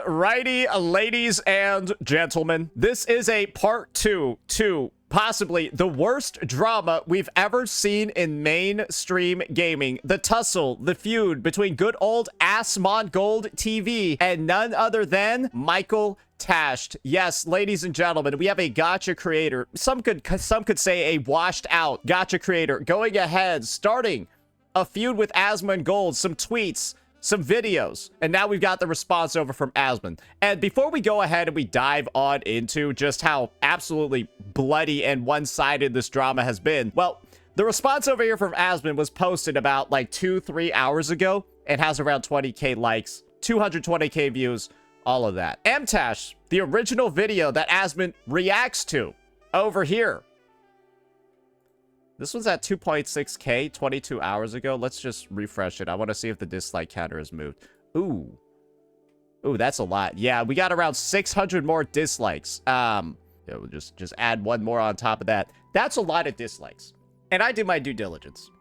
Alrighty, ladies and gentlemen, this is a part 2 to possibly the worst drama we've ever seen in mainstream gaming. The tussle, the feud between good old Asmongold TV and none other than Mtashed. Yes, ladies and gentlemen, we have a gacha creator. Some could say a washed out gacha creator going ahead, starting a feud with Asmongold, some tweets, some videos, and now we've got the response over from Asmon. And before we go ahead and we dive on into just how absolutely bloody and one-sided this drama has been, well, the response over here from Asmon was posted about like 2-3 hours ago and has around 20k likes, 220k views, all of that. Mtashed, the original video that Asmon reacts to over here. This was at 2.6k 22 hours ago. Let's just refresh it. I want to see if the dislike counter has moved. Ooh, that's a lot. Yeah, we got around 600 more dislikes. Yeah, we'll just add one more on top of that. That's a lot of dislikes. And I did my due diligence.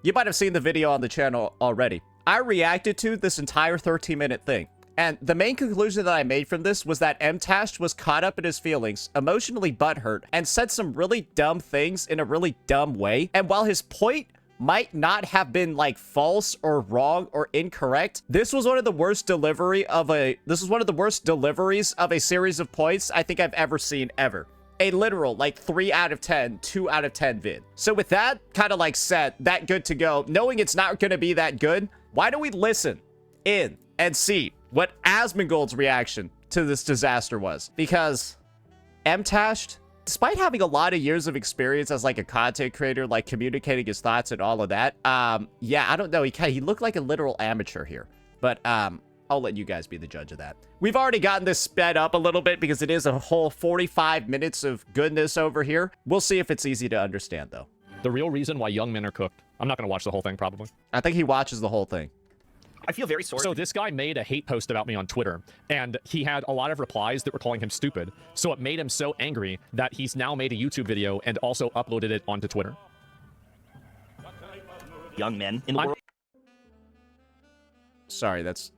You might have seen the video on the channel already. I reacted to this entire 13-minute thing. And the main conclusion that I made from this was that Mtashed was caught up in his feelings, emotionally butthurt, and said some really dumb things in a really dumb way. And while his point might not have been like false or wrong or incorrect, this was one of the worst deliveries of a series of points I think I've ever seen ever. A literal like 3 out of 10, 2 out of 10 vid. So with that kind of like set, that good to go, knowing it's not going to be that good, why don't we listen in and see what Asmongold's reaction to this disaster was? Because Mtashed, despite having a lot of years of experience as like a content creator, like communicating his thoughts and all of that, yeah, I don't know, he looked like a literal amateur here. But I'll let you guys be the judge of that. We've already gotten this sped up a little bit because it is a whole 45 minutes of goodness over here. We'll see if it's easy to understand though. The real reason why young men are cooked. I'm not going to watch the whole thing probably. I think he watches the whole thing. I feel very sorry. So this guy made a hate post about me on Twitter, and he had a lot of replies that were calling him stupid. So it made him so angry that he's now made a YouTube video and also uploaded it onto Twitter. Young men in the world. Sorry, that's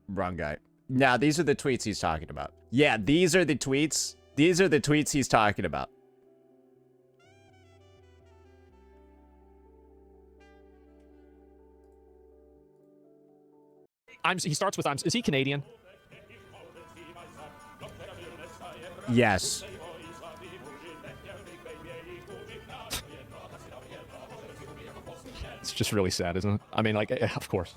wrong guy. Now, these are the tweets he's talking about. Yeah, these are the tweets. These are the tweets he's talking about. He starts with, is he Canadian? Yes. It's just really sad, isn't it? I mean, like, of course.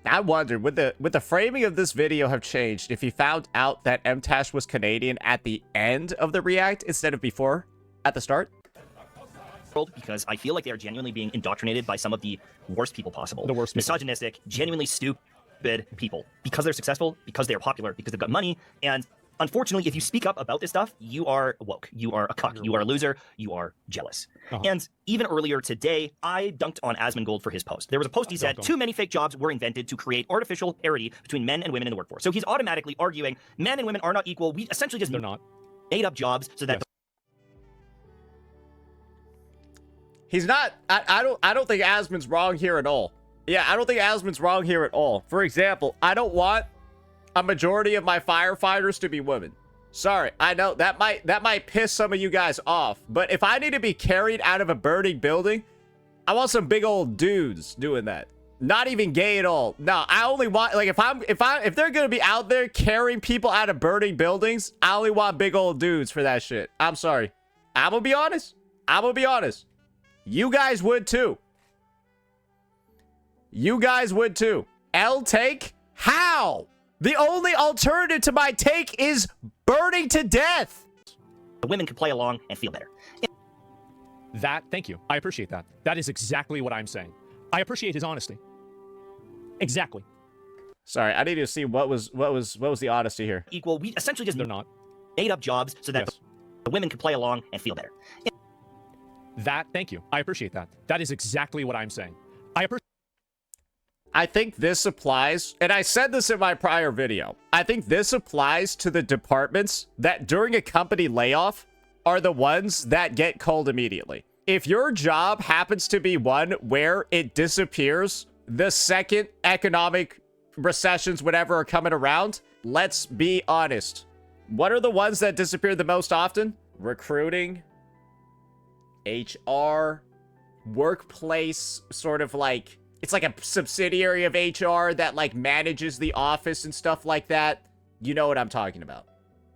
I wondered, would the framing of this video have changed if he found out that Mtashed was Canadian at the end of the react instead of before, at the start? Because I feel like they are genuinely being indoctrinated by some of the worst people possible. The worst people. Misogynistic, genuinely stupid people. Because they're successful, because they're popular, because they've got money, and unfortunately, if you speak up about this stuff, you are woke. You are a cuck. You are a loser. You are jealous. And even earlier today, I dunked on Asmongold for his post. There was a post he said, too many fake jobs were invented to create artificial parity between men and women in the workforce. So he's automatically arguing men and women are not equal. We essentially just made up jobs so that... He's not, I don't think Asmon's wrong here at all. Yeah, I don't think Asmon's wrong here at all. For example, I don't want a majority of my firefighters to be women. Sorry, I know that might piss some of you guys off, but if I need to be carried out of a burning building, I want some big old dudes doing that. Not even gay at all. No, I only want, like, if they're gonna be out there carrying people out of burning buildings, I only want big old dudes for that shit. I'm sorry. I'm gonna be honest. You guys would too. You guys would too. L take? How? The only alternative to my take is burning to death. The women can play along and feel better. Thank you. I appreciate that. That is exactly what I'm saying. I appreciate his honesty. Exactly. Sorry, I need to see what was the honesty here. Equal. We essentially just made up jobs so that the women can play along and feel better. Thank you. I appreciate that. That is exactly what I'm saying. I think this applies, and I said this in my prior video, I think this applies to the departments that during a company layoff are the ones that get called immediately. If your job happens to be one where it disappears the second economic recessions, whatever, are coming around, let's be honest. What are the ones that disappear the most often? Recruiting, HR, workplace, sort of like, it's like a subsidiary of HR that like manages the office and stuff like that. You know what I'm talking about,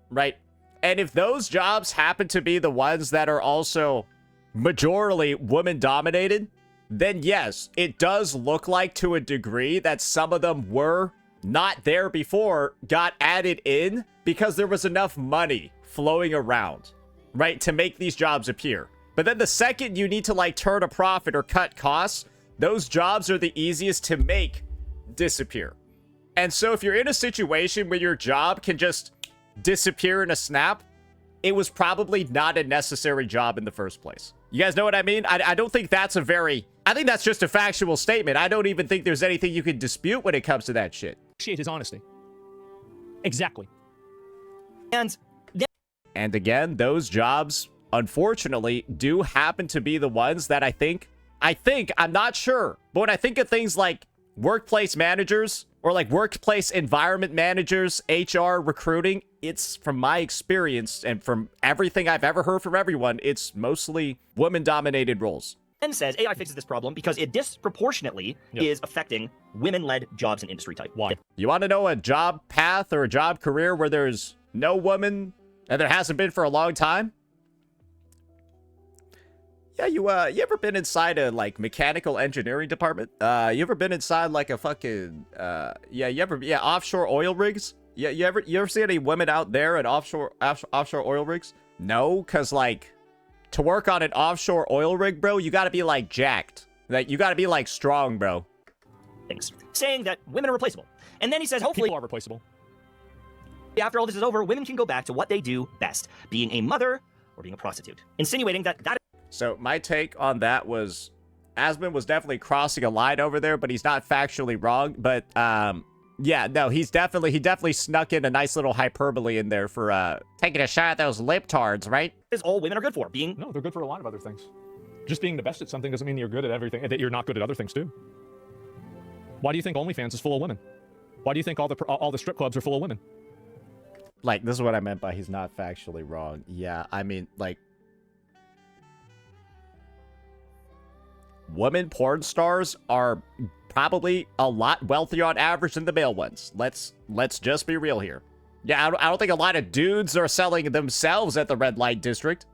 right? And if those jobs happen to be the ones that are also majorly woman dominated, then yes, it does look like to a degree that some of them were not there before, got added in because there was enough money flowing around, right, to make these jobs appear. But then the second you need to like turn a profit or cut costs, those jobs are the easiest to make disappear. And so if you're in a situation where your job can just disappear in a snap, it was probably not a necessary job in the first place. You guys know what I mean? I don't think that's a very... I think that's just a factual statement. I don't even think there's anything you can dispute when it comes to that shit. Appreciate his honesty. Exactly. And again, those jobs, unfortunately, do happen to be the ones that I'm not sure, but when I think of things like workplace managers or like workplace environment managers, HR, recruiting, it's, from my experience and from everything I've ever heard from everyone, it's mostly women-dominated roles. And says AI fixes this problem because it disproportionately is affecting women-led jobs and industry type. Why? You want to know a job path or a job career where there's no woman and there hasn't been for a long time? Yeah, you ever been inside a like mechanical engineering department? You ever been inside like a fucking offshore oil rigs? Yeah, you ever see any women out there at offshore oil rigs? No, cause like to work on an offshore oil rig, bro, you gotta be like jacked. Like you gotta be like strong, bro. Things saying that women are replaceable, and then he says hopefully People are replaceable. after all this is over, women can go back to what they do best: being a mother or being a prostitute, insinuating that that. So my take on that was, Asmon was definitely crossing a line over there, but he's not factually wrong. But yeah, no, he definitely snuck in a nice little hyperbole in there for taking a shot at those libtards, right? Is all women are good for being. No, they're good for a lot of other things. Just being the best at something doesn't mean you're good at everything, that you're not good at other things too. Why do you think OnlyFans is full of women? Why do you think all the strip clubs are full of women? Like, this is what I meant by he's not factually wrong. Yeah, I mean, like, women porn stars are probably a lot wealthier on average than the male ones. Let's just be real here. Yeah, I don't think a lot of dudes are selling themselves at the red light district.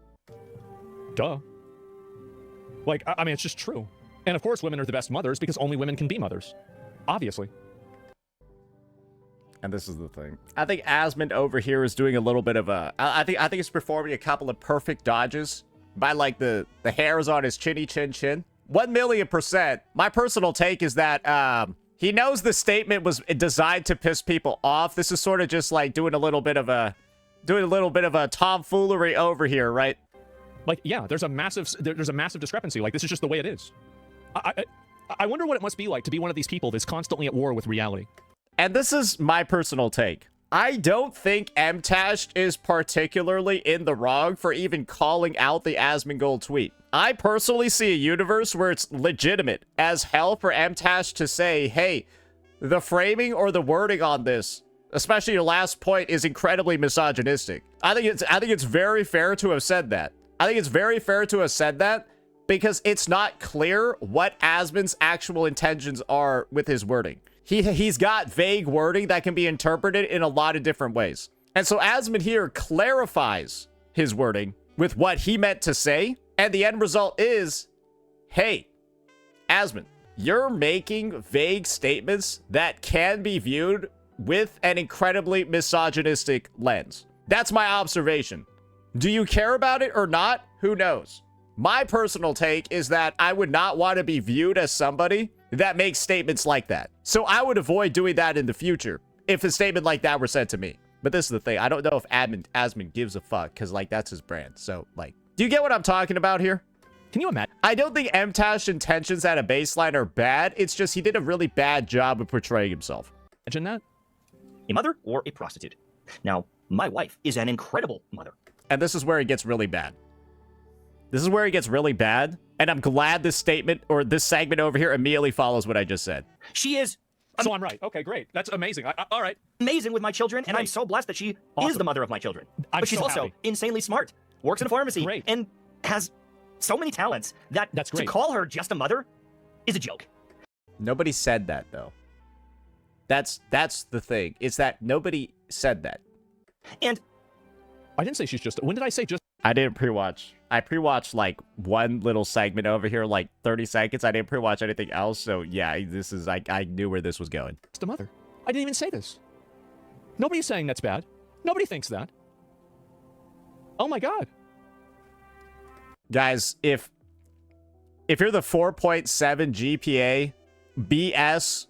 Duh. Like, I mean, it's just true. And of course, women are the best mothers because only women can be mothers. Obviously. And this is the thing. I think Asmon over here is doing a little bit of a... I think he's performing a couple of perfect dodges by, like, the hairs on his chinny chin. 1,000,000%. My personal take is that he knows the statement was designed to piss people off. This is sort of just like doing a little bit of a tomfoolery over here, right? Like, yeah, there's a massive discrepancy. Like, this is just the way it is. I wonder what it must be like to be one of these people that's constantly at war with reality. And this is my personal take. I don't think Mtashed is particularly in the wrong for even calling out the Asmongold tweet. I personally see a universe where it's legitimate as hell for Mtashed to say, hey, the framing or the wording on this, especially your last point, is incredibly misogynistic. I think it's very fair to have said that. I think it's very fair to have said that because it's not clear what Asmon's actual intentions are with his wording. He's got vague wording that can be interpreted in a lot of different ways. And so Asmon here clarifies his wording with what he meant to say. And the end result is, hey, Asmon, you're making vague statements that can be viewed with an incredibly misogynistic lens. That's my observation. Do you care about it or not? Who knows? My personal take is that I would not want to be viewed as somebody that makes statements like that. So I would avoid doing that in the future if a statement like that were said to me. But this is the thing. I don't know if Asmon gives a fuck because, like, that's his brand. So, like, do you get what I'm talking about here? Can you imagine? I don't think Mtash's intentions at a baseline are bad. It's just he did a really bad job of portraying himself. Imagine that? A mother or a prostitute. Now, my wife is an incredible mother. And this is where it gets really bad. This is where it gets really bad And I'm glad this statement or this segment over here immediately follows what I just said. She is So I'm right. Okay, great. That's amazing. All right. amazing with my children, and I'm Great. so blessed that she is Awesome. the mother of my children. I'm But she's so also happy. insanely smart, works in a pharmacy, Great. and has so many talents that That's to great. call her just a mother is a joke. Nobody said that, though. That's the thing. It's that nobody said that. And I didn't say she's just. When did I say just I didn't pre-watch. I pre-watched like one little segment over here, like 30 seconds. I didn't pre-watch anything else. So yeah, this is I knew where this was going. a mother? I didn't even say this. Nobody's saying that's bad. Nobody thinks that. Oh my god. Guys, if you're the 4.7 GPA, BS,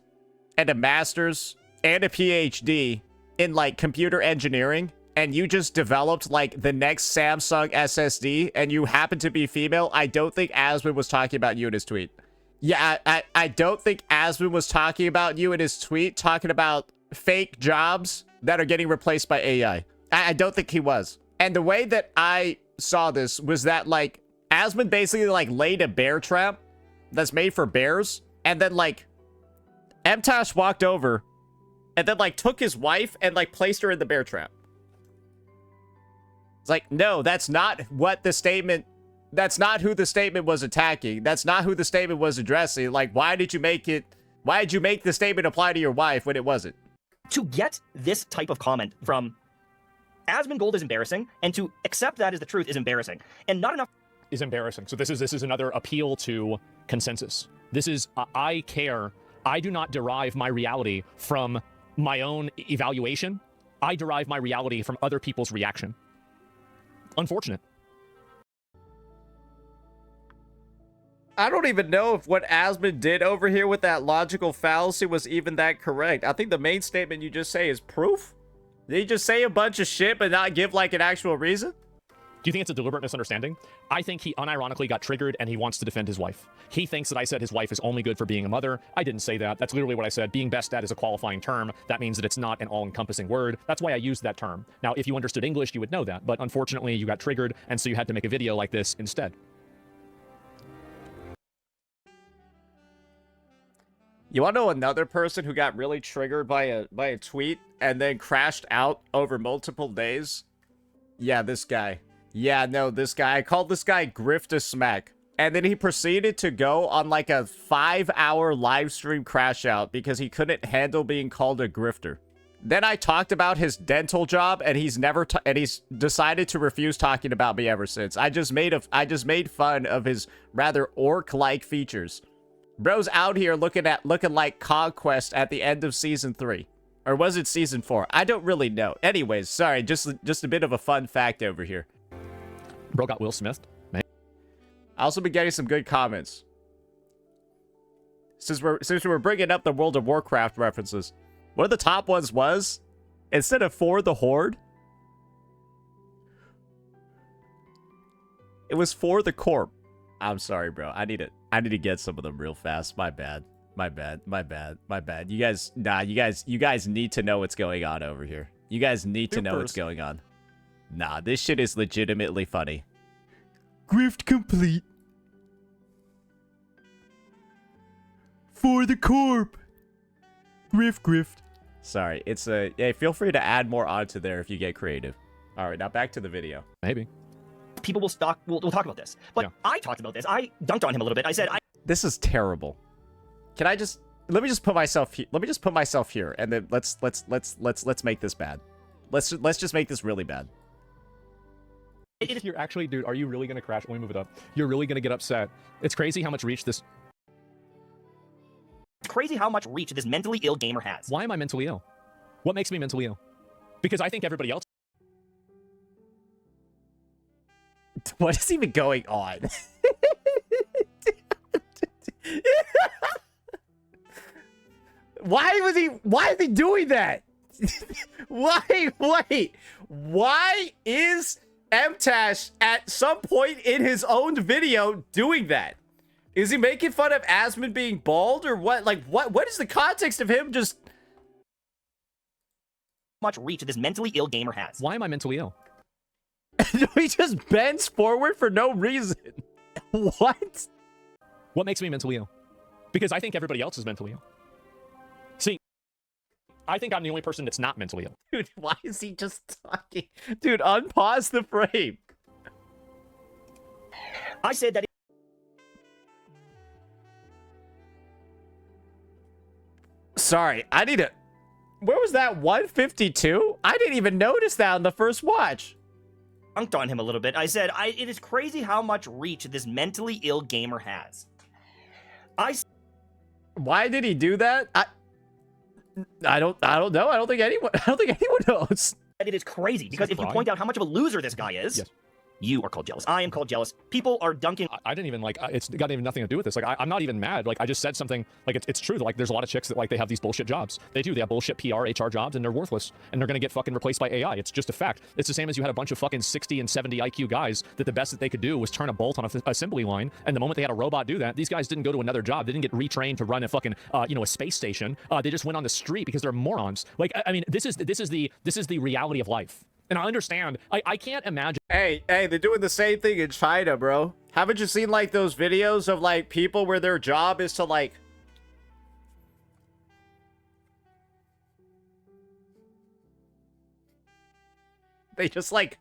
and a master's and a PhD in like computer engineering, and you just developed like the next Samsung SSD and you happen to be female, I don't think Asmon was talking about you in his tweet. Yeah, I don't think Asmon was talking about you in his tweet, talking about fake jobs that are getting replaced by AI. I don't think he was. And the way that I saw this was that like Asmon basically like laid a bear trap that's made for bears, and then like Mtashed walked over and then like took his wife and like placed her in the bear trap. It's like, no, that's not what the statement, that's not who the statement was attacking. That's not who the statement was addressing. Like, why did you make the statement apply to your wife when it wasn't? to get this type of comment from Asmongold is embarrassing, and to accept that as the truth is embarrassing. And not enough Is embarrassing. So this is another appeal to consensus. This is I care. I do not derive my reality from my own evaluation. I derive my reality from other people's reaction. Unfortunate. I don't even know if what Asmon did over here with that logical fallacy was even that correct. I think the main statement you just say is proof. Did he just say a bunch of shit but not give like an actual reason? Do you think it's a deliberate misunderstanding? I think he unironically got triggered and he wants to defend his wife. He thinks that I said his wife is only good for being a mother. I didn't say that. That's literally what I said. Being best at is a qualifying term. That means that it's not an all-encompassing word. That's why I used that term. Now, if you understood English, you would know that. But unfortunately, you got triggered, and so you had to make a video like this instead. You want to know another person who got really triggered by a tweet and then crashed out over multiple days? Yeah, this guy. Yeah, no, this guy. I called this guy Grifta Smack. And then he proceeded to go on like a 5-hour live stream crash out because he couldn't handle being called a grifter. Then I talked about his dental job, and he's decided to refuse talking about me ever since. I just made fun of his rather orc-like features. Bro's out here looking like Conquest at the end of season 3. Or was it season 4? I don't really know. Anyways, sorry, just a bit of a fun fact over here. Bro got Will Smith. I also been getting some good comments. Since we're bringing up the World of Warcraft references, one of the top ones was, instead of for the Horde, it was for the Corp. I'm sorry, bro. I need to get some of them real fast. My bad. You guys need to know what's going on over here. You guys need to know what's going on. Nah, this shit is legitimately funny. Grift complete. For the Corp. Grift. Sorry, it's a... Yeah, feel free to add more onto there if you get creative. All right, now back to the video. Maybe. people will talk about this. But Yeah. I talked about this. I dunked on him a little bit. I said, This is terrible. Can I just... Let me just put myself here, and then let's make this bad. Let's just make this really bad. You're actually, dude, are you really gonna crash? Let me move it up. You're really gonna get upset. It's crazy how much reach this... It's crazy how much reach this mentally ill gamer has. Why am I mentally ill? What makes me mentally ill? Because I think everybody else... What is even going on? Why is he doing that? Why is Mtashed at some point in his own video doing that? Is he making fun of Asmon being bald or what? Like, what is the context of him just... Much reach this mentally ill gamer has. Why am I mentally ill? He just bends forward for no reason. What? What makes me mentally ill? Because I think everybody else is mentally ill. See, I think I'm the only person that's not mentally ill. Dude, why is he just talking? Dude, unpause the frame. I said that. Sorry, I need to... Where was that, 152? I didn't even notice that on the first watch. Dunked on him a little bit. I said, it is crazy how much reach this mentally ill gamer has. Why did he do that? I don't know. I don't think anyone knows. It is crazy because if you point out how much of a loser this guy is, yes. You are called jealous. I am called jealous. People are dunking. I didn't even like. It's got even nothing to do with this. Like, I'm not even mad. Like, I just said something. Like, it's true. Like, there's a lot of chicks that like they have these bullshit jobs. They do. They have bullshit PR, HR jobs, and they're worthless. And they're gonna get fucking replaced by AI. It's just a fact. It's the same as you had a bunch of fucking 60 and 70 IQ guys that the best that they could do was turn a bolt on an assembly line. And the moment they had a robot do that, these guys didn't go to another job. They didn't get retrained to run a fucking a space station. They just went on the street because they're morons. Like, I mean, this is the reality of life. And I understand. I can't imagine. Hey, they're doing the same thing in China, bro. Haven't you seen, like, those videos of, like, people where their job is to, like... They just, like,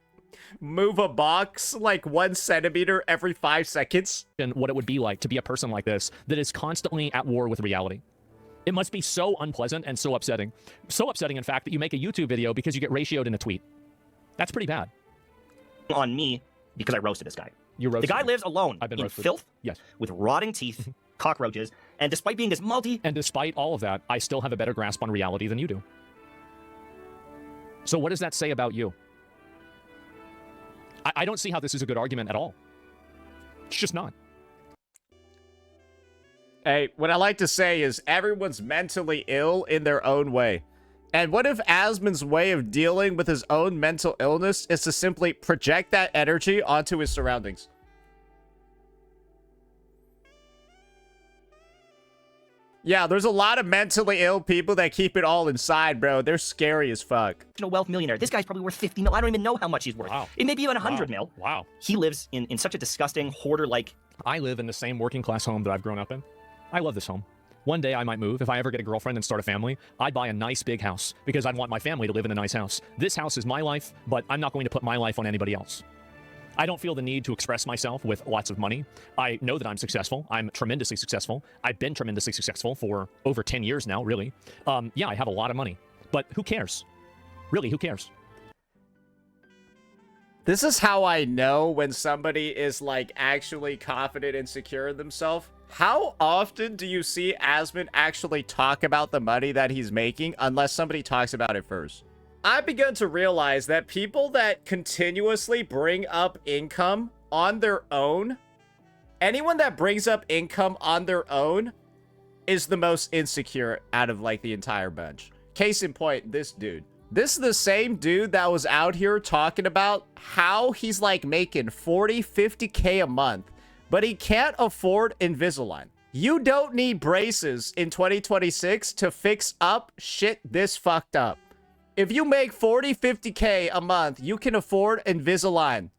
move a box, like, 1 centimeter every 5 seconds? And what it would be like to be a person like this that is constantly at war with reality. It must be so unpleasant and so upsetting. So upsetting, in fact, that you make a YouTube video because you get ratioed in a tweet. That's pretty bad. On me because I roasted this guy. You roasted the guy him. lives alone I've been in roasted. filth, Yes. with rotting teeth, cockroaches, and despite being this And despite all of that, I still have a better grasp on reality than you do. So what does that say about you? I don't see how this is a good argument at all. It's just not. Hey, what I like to say is everyone's mentally ill in their own way. And what if Asmon's way of dealing with his own mental illness is to simply project that energy onto his surroundings? Yeah, there's a lot of mentally ill people that keep it all inside, bro. They're scary as fuck. wealth millionaire. This guy's probably worth 50 mil. I don't even know how much he's worth. Wow. It may be even 100 mil. Wow. He lives in such a disgusting hoarder-like... I live in the same working class home that I've grown up in. I love this home. One day I might move. If I ever get a girlfriend and start a family, I'd buy a nice big house because I'd want my family to live in a nice house. This house is my life, but I'm not going to put my life on anybody else. I don't feel the need to express myself with lots of money. I know that I'm successful. I'm tremendously successful. I've been tremendously successful for over 10 years now, really. Yeah, I have a lot of money, but who cares? Really, who cares? This is how I know when somebody is, like, actually confident and secure in themselves. How often do you see Asmon actually talk about the money that he's making unless somebody talks about it first? I've begun to realize that people that continuously bring up income on their own, anyone that brings up income on their own is the most insecure out of, like, the entire bunch. Case in point, this dude. This is the same dude that was out here talking about how he's, like, making 40, 50K a month, but he can't afford Invisalign. You don't need braces in 2026 to fix up shit this fucked up. If you make 40, 50K a month, you can afford Invisalign.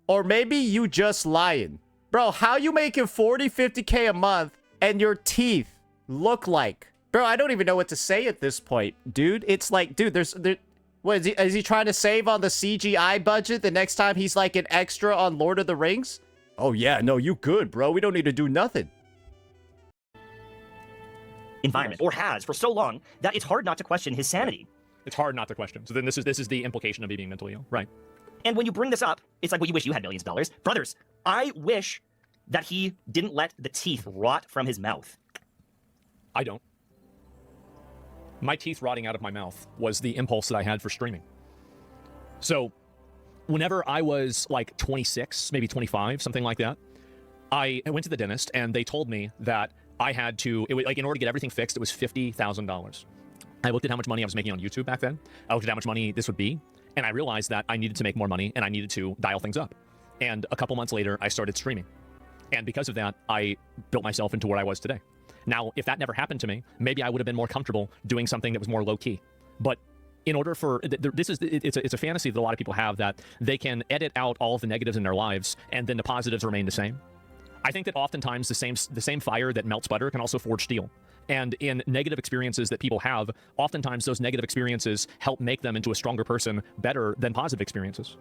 Or maybe you just lying. Bro, how you making 40, 50K a month and your teeth look like? Bro, I don't even know what to say at this point, dude. It's like, dude, what, is he trying to save on the CGI budget the next time he's like an extra on Lord of the Rings? Oh yeah, no, you good, bro. We don't need to do nothing. Environment, or has for so long, that it's hard not to question his sanity. It's hard not to question. So then this is the implication of me being mentally ill, right? And when you bring this up, it's like, well, you wish you had millions of dollars. Brothers, I wish that he didn't let the teeth rot from his mouth. I don't. My teeth rotting out of my mouth was the impulse that I had for streaming. So whenever I was like 26, maybe 25, something like that, I went to the dentist and they told me that I had to, like, in order to get everything fixed, it was $50,000. I looked at how much money I was making on YouTube back then. I looked at how much money this would be, and I realized that I needed to make more money and I needed to dial things up. And a couple months later, I started streaming. And because of that, I built myself into where I was today. Now, if that never happened to me, maybe I would have been more comfortable doing something that was more low-key. But in order for it's a fantasy that a lot of people have, that they can edit out all of the negatives in their lives and then the positives remain the same. I think that oftentimes the same fire that melts butter can also forge steel. And in negative experiences that people have, oftentimes those negative experiences help make them into a stronger person better than positive experiences.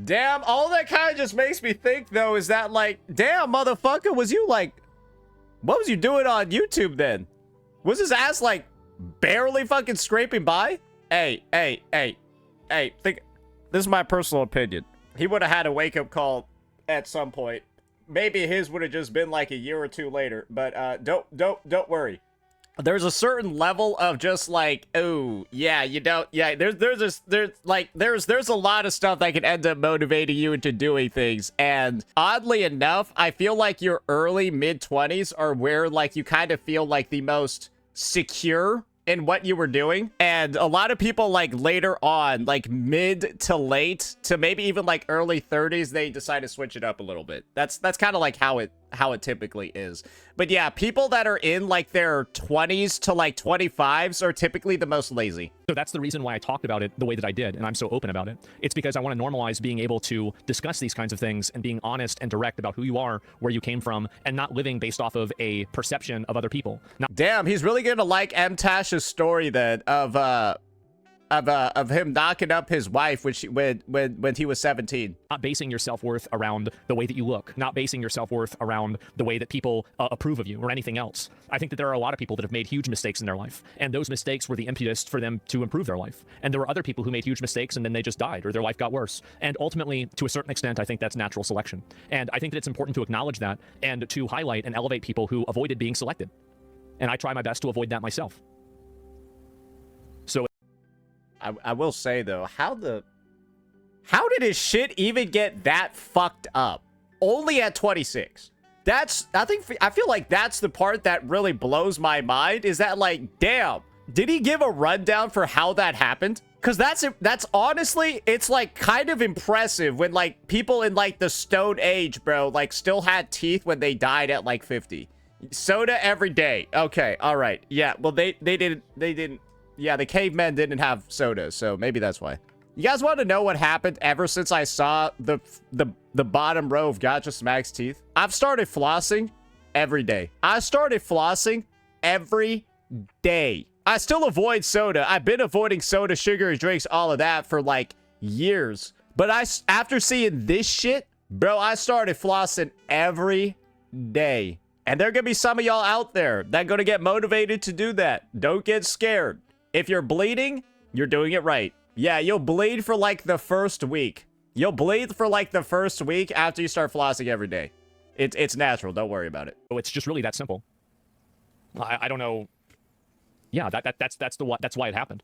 Damn, all that kind of just makes me think, though, is that, like, damn, motherfucker, was you, like, what was you doing on YouTube then? Was his ass, like, barely fucking scraping by? Hey, think, this is my personal opinion. He would have had a wake-up call at some point. Maybe his would have just been, like, a year or two later, but, don't worry. There's a certain level of just like, oh yeah, you don't, yeah, there's a lot of stuff that can end up motivating you into doing things. And oddly enough, I feel like your early mid-20s are where like you kind of feel like the most secure in what you were doing. And a lot of people like later on, like mid to late to maybe even like early 30s, they decide to switch it up a little bit. That's kind of like how it typically is. But yeah, people that are in like their 20s to like 25s are typically the most lazy. So that's the reason why I talked about it the way that I did, and I'm so open about it. It's because I want to normalize being able to discuss these kinds of things and being honest and direct about who you are, where you came from, and not living based off of a perception of other people. Damn, he's really gonna like Mtashed's story then of him knocking up his wife when he was 17. Not basing your self-worth around the way that you look, not basing your self-worth around the way that people approve of you or anything else. I think that there are a lot of people that have made huge mistakes in their life, and those mistakes were the impetus for them to improve their life. And there were other people who made huge mistakes and then they just died or their life got worse. And ultimately, to a certain extent, I think that's natural selection. And I think that it's important to acknowledge that and to highlight and elevate people who avoided being selected. And I try my best to avoid that myself. So I will say though, how did his shit even get that fucked up? Only at 26. I feel like that's the part that really blows my mind, is that like, damn, did he give a rundown for how that happened? Because that's honestly, it's like kind of impressive when like people in like the Stone Age, bro, like still had teeth when they died at like 50. Soda every day. Okay, all right. Yeah, well they didn't. Yeah, the cavemen didn't have soda, so maybe that's why. You guys want to know what happened ever since I saw the bottom row of Gotcha Smack's teeth? I've started flossing every day. I started flossing every day. I still avoid soda. I've been avoiding soda, sugary drinks, all of that for like years. But after seeing this shit, bro, I started flossing every day. And there are gonna be some of y'all out there that gonna get motivated to do that. Don't get scared. If you're bleeding, you're doing it right. Yeah, you'll bleed for like the first week. You'll bleed for like the first week after you start flossing every day. It's natural. Don't worry about it. it's just really that simple. I don't know. Yeah, that's why it happened.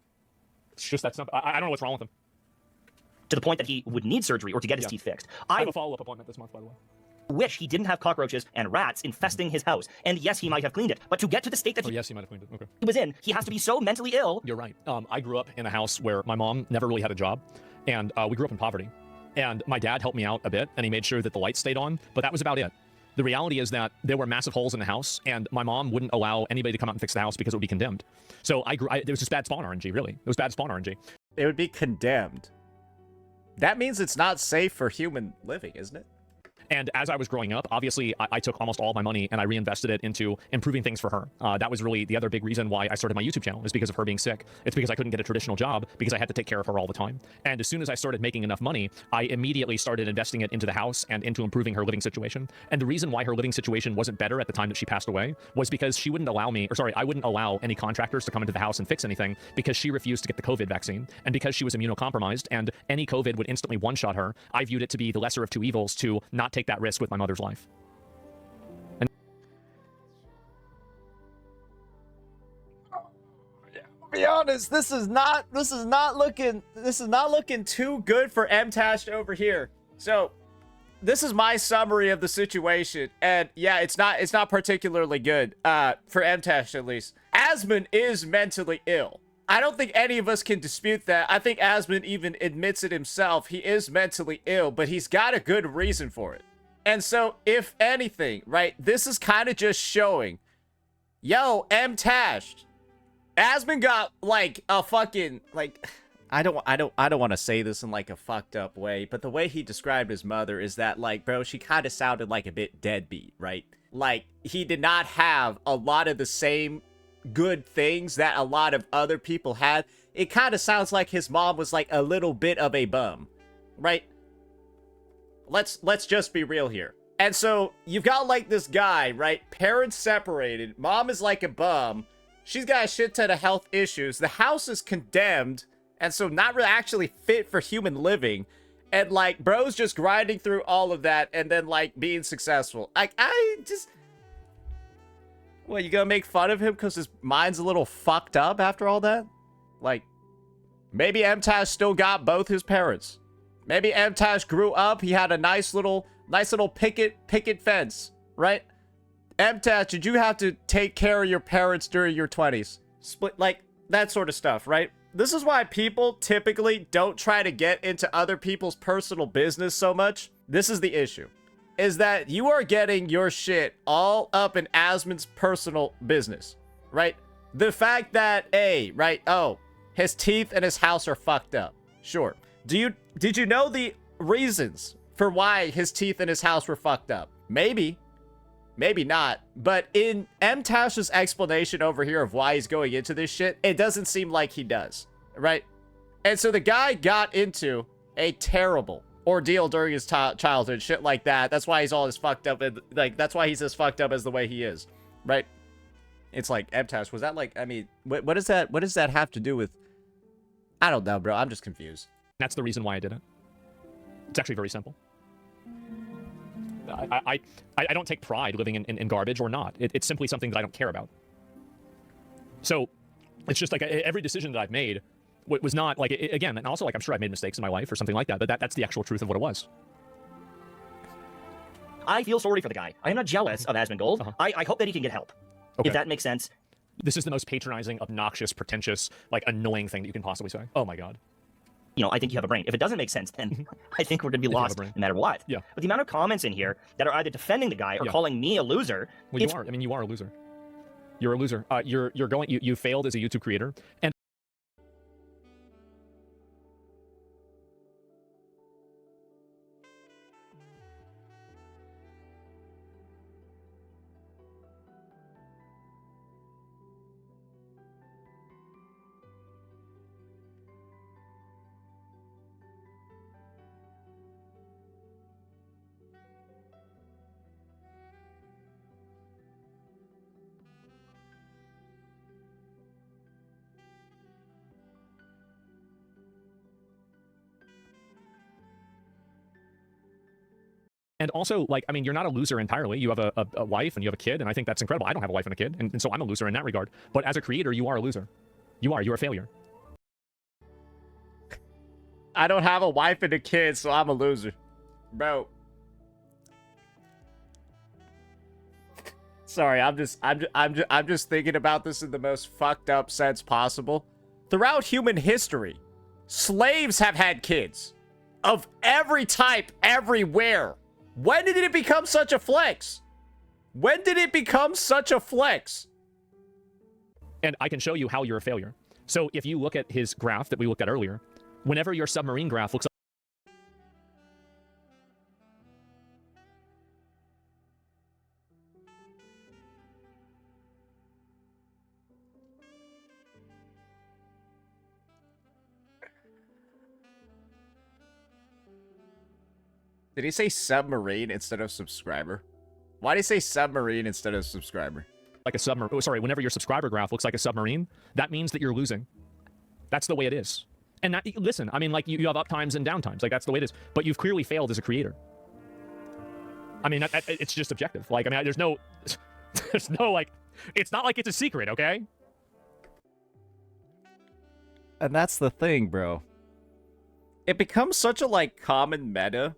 It's just that simple. I don't know what's wrong with him. To the point that he would need surgery or to get his teeth fixed. I have a follow-up appointment this month, by the way. Wish he didn't have cockroaches and rats infesting his house. And yes, he might have cleaned it, but to get to the state that yes, he might have cleaned it. Okay. he was in, he has to be so mentally ill. You're right. I grew up in a house where my mom never really had a job, and we grew up in poverty. And my dad helped me out a bit, and he made sure that the lights stayed on, but that was about it. The reality is that there were massive holes in the house, and my mom wouldn't allow anybody to come out and fix the house because it would be condemned. So it was just bad spawn RNG, really. It was bad spawn RNG. It would be condemned. That means it's not safe for human living, isn't it? And as I was growing up, obviously, I took almost all of my money and I reinvested it into improving things for her. That was really the other big reason why I started my YouTube channel, is because of her being sick. It's because I couldn't get a traditional job because I had to take care of her all the time. And as soon as I started making enough money, I immediately started investing it into the house and into improving her living situation. And the reason why her living situation wasn't better at the time that she passed away was because she wouldn't allow I wouldn't allow any contractors to come into the house and fix anything because she refused to get the COVID vaccine. And because she was immunocompromised and any COVID would instantly one-shot her, I viewed it to be the lesser of two evils to not take that risk with my mother's life. Be honest, this is not looking too good for Mtashed over here. So this is my summary of the situation, and yeah, it's not particularly good for Mtashed, at least. Asmon is mentally ill. I don't think any of us can dispute that. I think Asmon even admits it himself. He is mentally ill, but he's got a good reason for it. And so, if anything, right, this is kind of just showing, yo, Mtashed, Asmon got, like, a fucking, like, I don't want to say this in like a fucked up way, but the way he described his mother is that, like, bro, she kind of sounded like a bit deadbeat, right? Like, he did not have a lot of the same good things that a lot of other people had. It kind of sounds like his mom was like a little bit of a bum, right? Let's just be real here. And so you've got like this guy, right? Parents separated. Mom is like a bum. She's got a shit ton of health issues. The house is condemned, and so not really actually fit for human living. And like, bro's just grinding through all of that and then like being successful. Like, what, you gonna make fun of him because his mind's a little fucked up after all that? Like, maybe Mtashed still got both his parents. Maybe Mtashed grew up, he had a nice little picket fence, right? Mtashed, did you have to take care of your parents during your 20s? Split, like, that sort of stuff, right? This is why people typically don't try to get into other people's personal business so much. This is the issue. Is that you are getting your shit all up in Asmon's personal business, right? The fact that, right, oh, his teeth and his house are fucked up. Sure. Did you know the reasons for why his teeth and his house were fucked up? Maybe. Maybe not. But in Mtash's explanation over here of why he's going into this shit, it doesn't seem like he does, right? And so the guy got into a terrible ordeal during his childhood, shit like that. That's why he's all as fucked up, and like that's why he's as fucked up as the way he is, right? It's like, Mtashed, was that like, I mean, what does that have to do with? I don't know, bro. I'm just confused. That's the reason why I did it. It's actually very simple. I don't take pride living in garbage or not. It's simply something that I don't care about. So it's just like every decision that I've made was not like, again, and also like I'm sure I've made mistakes in my life or something like that, but that's the actual truth of what it was. I feel sorry for the guy. I am not jealous of Asmongold. I hope that he can get help. Okay. If that makes sense. This is the most patronizing, obnoxious, pretentious, like annoying thing that you can possibly say. Oh my god. You know, I think you have a brain. If it doesn't make sense, then I think we're going to be lost no matter what. Yeah. But the amount of comments in here that are either defending the guy or calling me a loser. Well, you are. I mean, you are a loser. You're a loser. You failed as a YouTube creator. And And also, like, I mean, you're not a loser entirely. You have a wife and you have a kid, and I think that's incredible. I don't have a wife and a kid, and so I'm a loser in that regard. But as a creator, you are a loser. You're a failure. I don't have a wife and a kid, so I'm a loser. Bro. Sorry, I'm just thinking about this in the most fucked up sense possible. Throughout human history, slaves have had kids. Of every type, everywhere. When did it become such a flex? When did it become such a flex? And I can show you how you're a failure. So if you look at his graph that we looked at earlier, whenever your submarine graph looks Did he say submarine instead of subscriber? Why did he say submarine instead of subscriber? like a submarine, oh, sorry, whenever your subscriber graph looks like a submarine, that means that you're losing. That's the way it is. And that, listen, I mean, like, you have up times and down times. Like, that's the way it is. But you've clearly failed as a creator. I mean, it's just objective. Like, I mean, there's no, like, it's not like it's a secret, okay? And that's the thing, bro. It becomes such a, like, common meta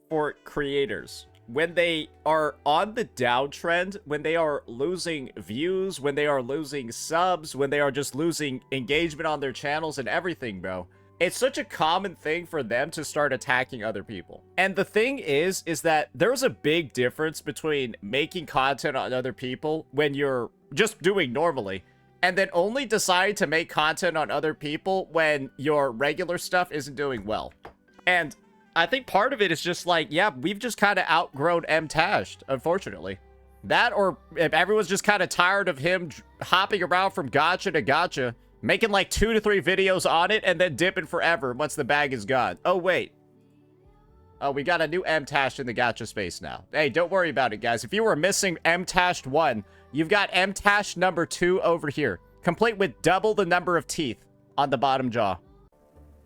for creators when they are on the downtrend, when they are losing views, when they are losing subs, when they are just losing engagement on their channels and everything, bro. It's such a common thing for them to start attacking other people. And the thing is that there's a big difference between making content on other people when you're just doing normally and then only decide to make content on other people when your regular stuff isn't doing well. And I think part of it is just like, yeah, we've just kind of outgrown Mtashed, unfortunately. That, or if everyone's just kind of tired of him hopping around from gacha to gacha, making like 2 to 3 videos on it, and then dipping forever once the bag is gone. Oh, wait. Oh, we got a new Mtashed in the gacha space now. Hey, don't worry about it, guys. If you were missing Mtashed 1, you've got Mtashed number 2 over here, complete with double the number of teeth on the bottom jaw.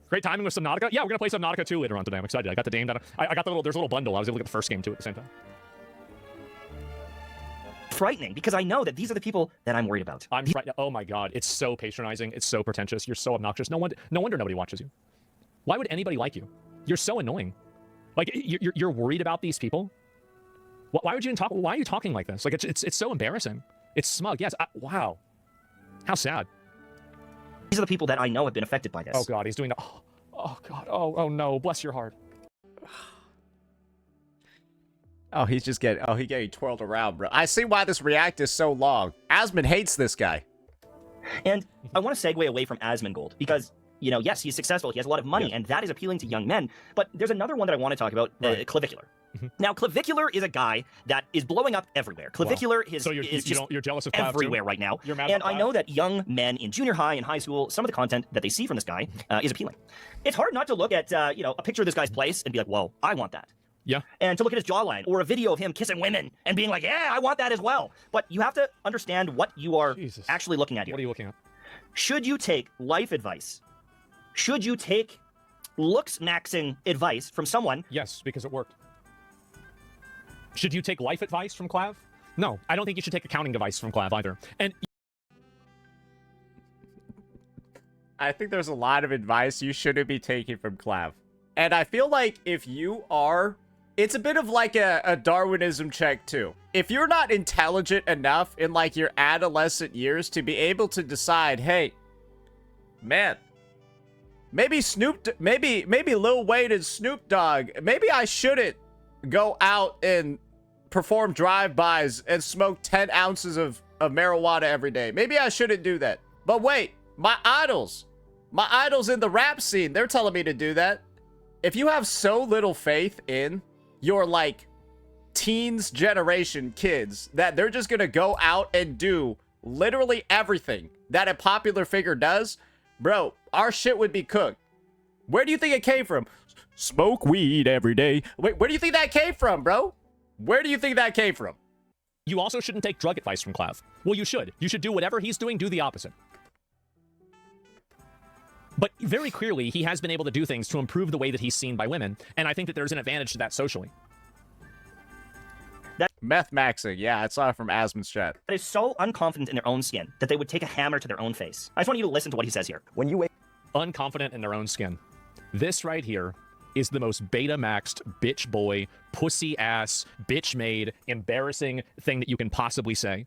Great timing with Subnautica. Yeah, we're gonna play Subnautica 2 later on today. I'm excited. I got the game that I got there's a little bundle. I was able to get the first game too at the same time. Frightening, because I know that these are the people that I'm worried about. Oh my god, it's so patronizing. It's so pretentious. You're so obnoxious. No wonder nobody watches you. Why would anybody like you? You're so annoying. Like you're worried about these people. Why would you even talk? Why are you talking like this? Like it's so embarrassing. It's smug. Yes. Wow. How sad. These are the people that I know have been affected by this. Oh god, he's doing that. Oh god. Oh no. Bless your heart. Oh, he's just getting twirled around, bro. I see why this react is so long. Asmon hates this guy. And I want to segue away from Asmongold because, you know, yes, he's successful. He has a lot of money, and that is appealing to young men. But there's another one that I want to talk about, Clavicular. Now, Clavicular is a guy that is blowing up everywhere. Clavicular is you're jealous of everywhere right now. You're mad and about I know that young men in junior high and high school, some of the content that they see from this guy is appealing. It's hard not to look at, you know, a picture of this guy's place and be like, whoa, I want that. Yeah. And to look at his jawline or a video of him kissing women and being like, yeah, I want that as well. But you have to understand what you are actually looking at here. What are you looking at? Should you take life advice? Should you take looks maxing advice from someone? Yes, because it worked. Should you take life advice from Clav? No, I don't think you should take accounting advice from Clav either. And I think there's a lot of advice you shouldn't be taking from Clav. And I feel like if you are, it's a bit of like a Darwinism check too. If you're not intelligent enough in like your adolescent years to be able to decide, hey, man, maybe Lil Wayne and Snoop Dogg, maybe I shouldn't go out and perform drive-bys and smoke 10 ounces of marijuana every day. Maybe I shouldn't do that. But wait, my idols in the rap scene, they're telling me to do that. If you have so little faith in your, like, teens generation kids that they're just gonna go out and do literally everything that a popular figure does, bro, our shit would be cooked. Where do you think it came from? Smoke weed every day. Wait, where do you think that came from, bro? Where do you think that came from? you also shouldn't take drug advice from Clav. Well, you should. You should do whatever he's doing, do the opposite. But very clearly, he has been able to do things to improve the way that he's seen by women, and I think that there's an advantage to that socially. Meth maxing, yeah, I saw it from Asmon's chat. That is so unconfident in their own skin that they would take a hammer to their own face. I just want you to listen to what he says here. When you wake Unconfident in their own skin. This right here is the most beta-maxed, bitch boy, pussy-ass, bitch-made, embarrassing thing that you can possibly say.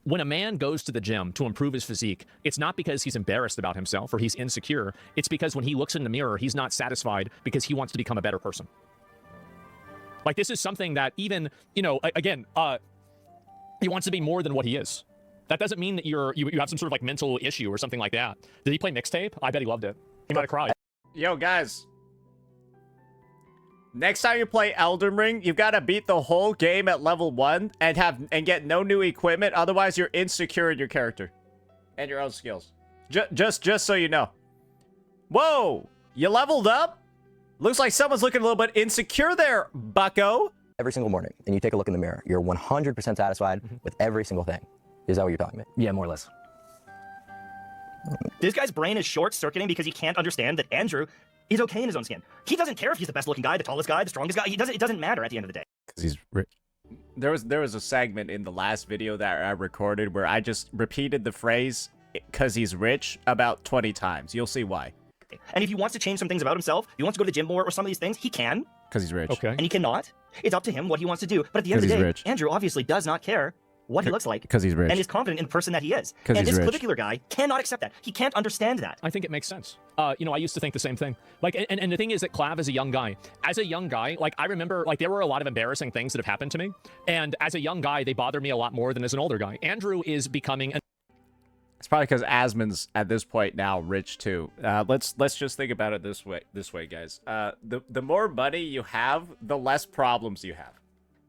When a man goes to the gym to improve his physique, it's not because he's embarrassed about himself or he's insecure. It's because when he looks in the mirror, he's not satisfied because he wants to become a better person. Like, this is something that even, you know, again, he wants to be more than what he is. That doesn't mean that you have some sort of, like, mental issue or something like that. Did he play Mixtape? I bet he loved it. He might have cried. Yo, guys. Next time you play Elden Ring, you've got to beat the whole game at level 1 and get no new equipment. Otherwise, you're insecure in your character and your own skills. Just so you know. Whoa! You leveled up? Looks like someone's looking a little bit insecure there, bucko. every single morning and you take a look in the mirror, you're 100% satisfied with every single thing. Is that what you're talking about? Yeah, more or less. This guy's brain is short-circuiting because he can't understand that Andrew is okay in his own skin. He doesn't care if he's the best-looking guy, the tallest guy, the strongest guy. It doesn't matter at the end of the day. Because he's rich. There was a segment in the last video that I recorded where I just repeated the phrase "because he's rich" about 20 times. You'll see why. And if he wants to change some things about himself, if he wants to go to the gym more or some of these things, he can. Because he's rich. Okay. And he cannot. It's up to him what he wants to do. But at the end of the day, Andrew obviously does not care what he looks like. Because he's rich. And is confident in the person that he is. And this clavicular guy cannot accept that. He can't understand that. I think it makes sense. You know, I used to think the same thing. Like, and the thing is that Clav is a young guy. As a young guy, like, I remember, like, there were a lot of embarrassing things that have happened to me. And as a young guy, they bother me a lot more than as an older guy. Andrew is becoming an... It's probably because Asmon's at this point now rich too. Let's just think about it this way, guys. The more money you have, the less problems you have.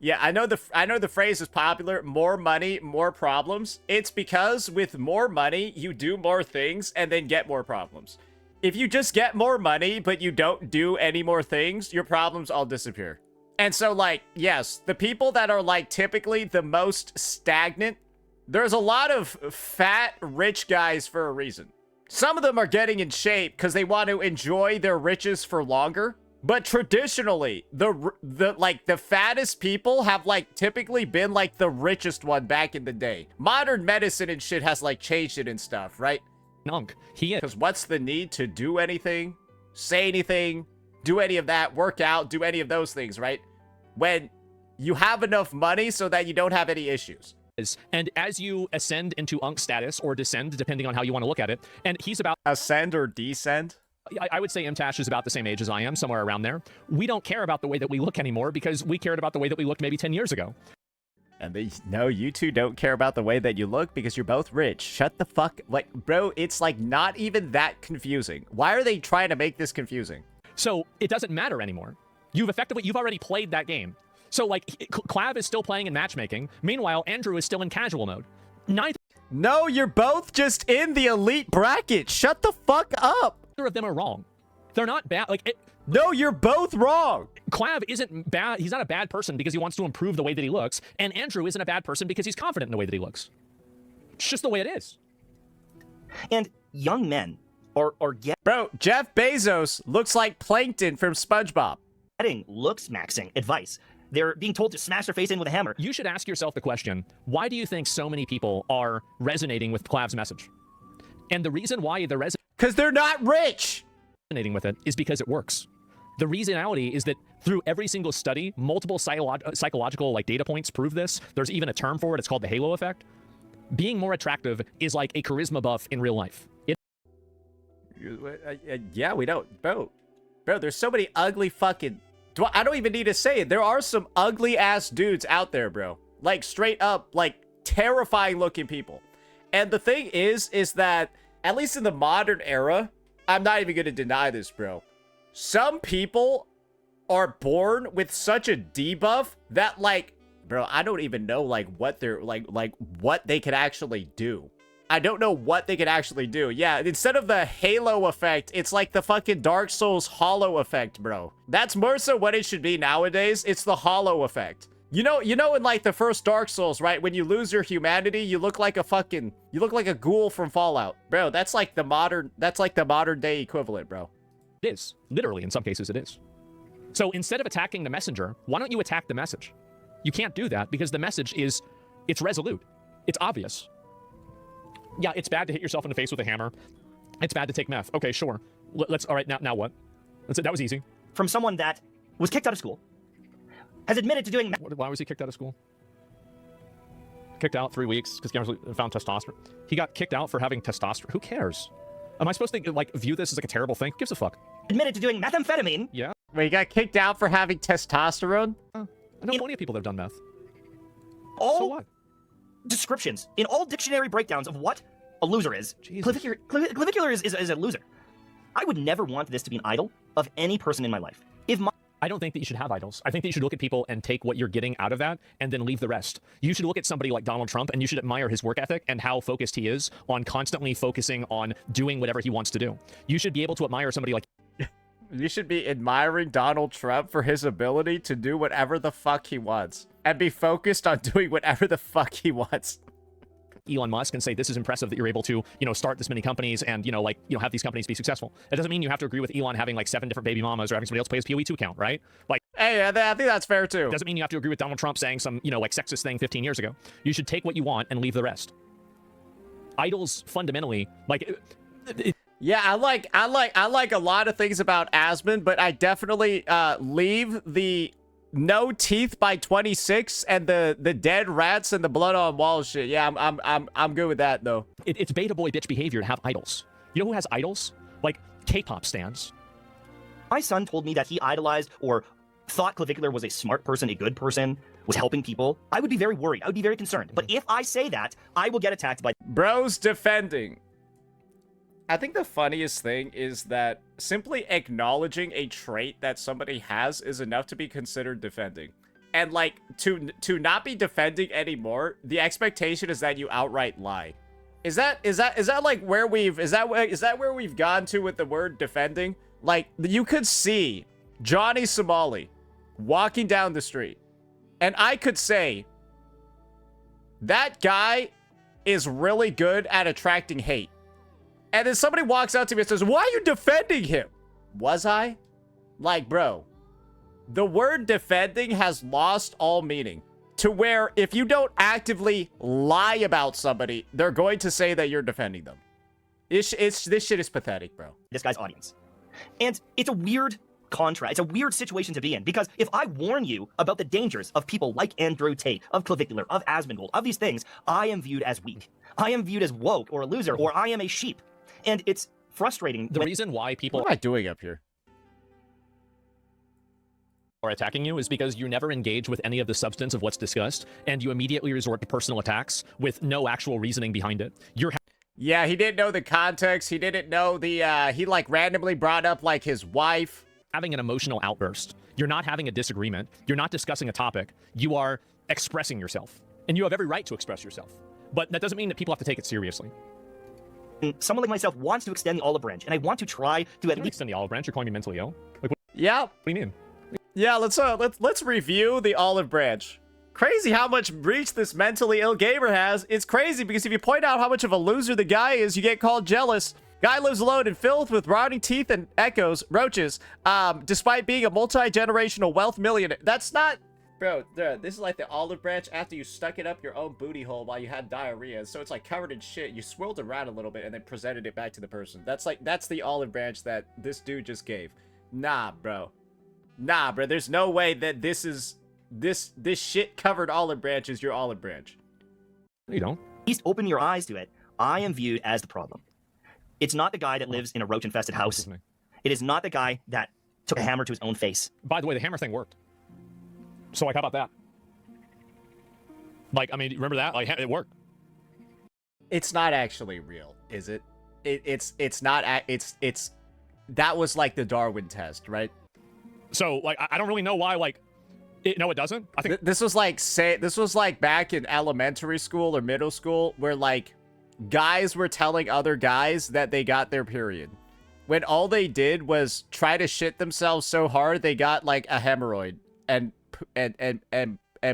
Yeah, I know the phrase is popular. More money, more problems. It's because with more money, you do more things and then get more problems. If you just get more money but you don't do any more things, your problems all disappear. And so, like, yes, the people that are like typically the most stagnant. There's a lot of fat, rich guys for a reason. Some of them are getting in shape because they want to enjoy their riches for longer. But traditionally, the fattest people have like typically been like the richest one back in the day. Modern medicine and shit has like changed it and stuff, right? Nunk. He is. Because what's the need to do anything, say anything, do any of that, work out, do any of those things, right? When you have enough money so that you don't have any issues. And as you ascend into Unk status or descend, depending on how you want to look at it, and he's about ascend or descend. I would say Mtashed is about the same age as I am, somewhere around there. We don't care about the way that we look anymore because we cared about the way that we looked maybe 10 years ago. And no, you two don't care about the way that you look because you're both rich. Shut the fuck. Like, bro, it's like not even that confusing. Why are they trying to make this confusing? So it doesn't matter anymore. You've already played that game. So, like, Clav is still playing in matchmaking. Meanwhile, Andrew is still in casual mode. No, you're both just in the elite bracket. Shut the fuck up. Neither of them are wrong. They're not bad. No, you're both wrong. Clav isn't bad. He's not a bad person because he wants to improve the way that he looks. And Andrew isn't a bad person because he's confident in the way that he looks. It's just the way it is. And young men are Bro, Jeff Bezos looks like Plankton from SpongeBob. getting looks maxing advice. They're being told to smash their face in with a hammer. You should ask yourself the question, why do you think so many people are resonating with Clav's message? And the reason why they're because they're not rich. Resonating with it is because it works. The reasonality is that through every single study, multiple psychological like data points prove this. There's even a term for it. It's called the halo effect. Being more attractive is like a charisma buff in real life. Yeah, we don't. Bro, there's so many ugly fucking... I don't even need to say it. There are some ugly-ass dudes out there, bro. Like, straight up, like, terrifying-looking people. And the thing is that, at least in the modern era, I'm not even going to deny this, bro. Some people are born with such a debuff that, like, bro, I don't even know, like, what they're, like, what they could actually do. I don't know what they could actually do. Yeah, instead of the halo effect, it's like the fucking Dark Souls hollow effect, bro. That's more so what it should be nowadays. It's the hollow effect. You know, in like the first Dark Souls, right? When you lose your humanity, you look like a ghoul from Fallout. Bro, that's like the modern day equivalent, bro. It is. Literally, in some cases, it is. So instead of attacking the messenger, why don't you attack the message? You can't do that because the message is, it's resolute. It's obvious. Yeah, it's bad to hit yourself in the face with a hammer. It's bad to take meth. Okay, sure. All right, now what? That was easy. From someone that was kicked out of school, has admitted to doing... Why was he kicked out of school? Kicked out 3 weeks because he found testosterone. He got kicked out for having testosterone. Who cares? Am I supposed to, like, view this as like a terrible thing? Who gives a fuck? Admitted to doing methamphetamine. Yeah. Wait, he got kicked out for having testosterone? I know plenty of people that have done meth. All so what? descriptions in all dictionary breakdowns of what a loser is. Clavicular is a loser. I would never want this to be an idol of any person in my life. I don't think that you should have idols. I think that you should look at people and take what you're getting out of that and then leave the rest. You should look at somebody like Donald Trump and you should admire his work ethic and how focused he is on constantly focusing on doing whatever he wants to do. You should be able to admire somebody like... You should be admiring Donald Trump for his ability to do whatever the fuck he wants and be focused on doing whatever the fuck he wants. Elon Musk and say, this is impressive that you're able to, start this many companies and, have these companies be successful. That doesn't mean you have to agree with Elon having like 7 different baby mamas or having somebody else pay his PoE2 account, right? Like, hey, I think that's fair too. Doesn't mean you have to agree with Donald Trump saying some, like sexist thing 15 years ago. You should take what you want and leave the rest. Idols fundamentally, yeah, I like a lot of things about Asmon, but I definitely leave the no teeth by 26 and the dead rats and the blood on walls shit. Yeah, I'm good with that though. It's beta boy bitch behavior to have idols. You know who has idols? Like K-pop stans. My son told me that he idolized or thought Clavicular was a smart person, a good person, was helping people. I would be very worried. I would be very concerned. But if I say that, I will get attacked by... Bro's defending. I think the funniest thing is that simply acknowledging a trait that somebody has is enough to be considered defending. And like to not be defending anymore, the expectation is that you outright lie. Is that like where we've where we've gone to with the word defending? Like you could see Johnny Somali walking down the street, and I could say that guy is really good at attracting hate. And then somebody walks out to me and says, "Why are you defending him?" Was I? Like, bro, the word defending has lost all meaning to where if you don't actively lie about somebody, they're going to say that you're defending them. This shit is pathetic, bro. This guy's audience. And it's a weird contrast. It's a weird situation to be in, because if I warn you about the dangers of people like Andrew Tate, of Clavicular, of Asmongold, of these things, I am viewed as weak. I am viewed as woke or a loser, or I am a sheep. And it's frustrating. The reason why people What am I doing up here? are attacking you is because you never engage with any of the substance of what's discussed, and you immediately resort to personal attacks with no actual reasoning behind it. Yeah, he didn't know the context. He didn't know the, he like randomly brought up like his wife. Having an emotional outburst. You're not having a disagreement. You're not discussing a topic. You are expressing yourself. And you have every right to express yourself. But that doesn't mean that people have to take it seriously. Someone like myself wants to extend the olive branch, and I want to try to at least Extend the olive branch. You're calling me mentally ill? Like, Yeah. what do you mean? Yeah, let's review the olive branch. Crazy how much reach this mentally ill gamer has. It's crazy because if you point out how much of a loser the guy is, you get called jealous. Guy lives alone in filth with rotting teeth and roaches, despite being a multi-generational wealth millionaire. That's not... Bro, this is like the olive branch after you stuck it up your own booty hole while you had diarrhea. So it's like covered in shit. You swirled around a little bit and then presented it back to the person. That's the olive branch that this dude just gave. Nah, bro. Nah, bro. There's no way that this shit covered olive branch is your olive branch. No, you don't. least open your eyes to it. I am viewed as the problem. It's not the guy that lives in a roach-infested house. It is not the guy that took a hammer to his own face. By the way, the hammer thing worked. So, like, how about that? Like, I mean, remember that? Like, it worked. It's not actually real, is it? It's not. It's that was like the Darwin test, right? So, like, I don't really know why. Like, no, it doesn't. I think this was like back in elementary school or middle school, where like guys were telling other guys that they got their period, when all they did was try to shit themselves so hard they got like a hemorrhoid and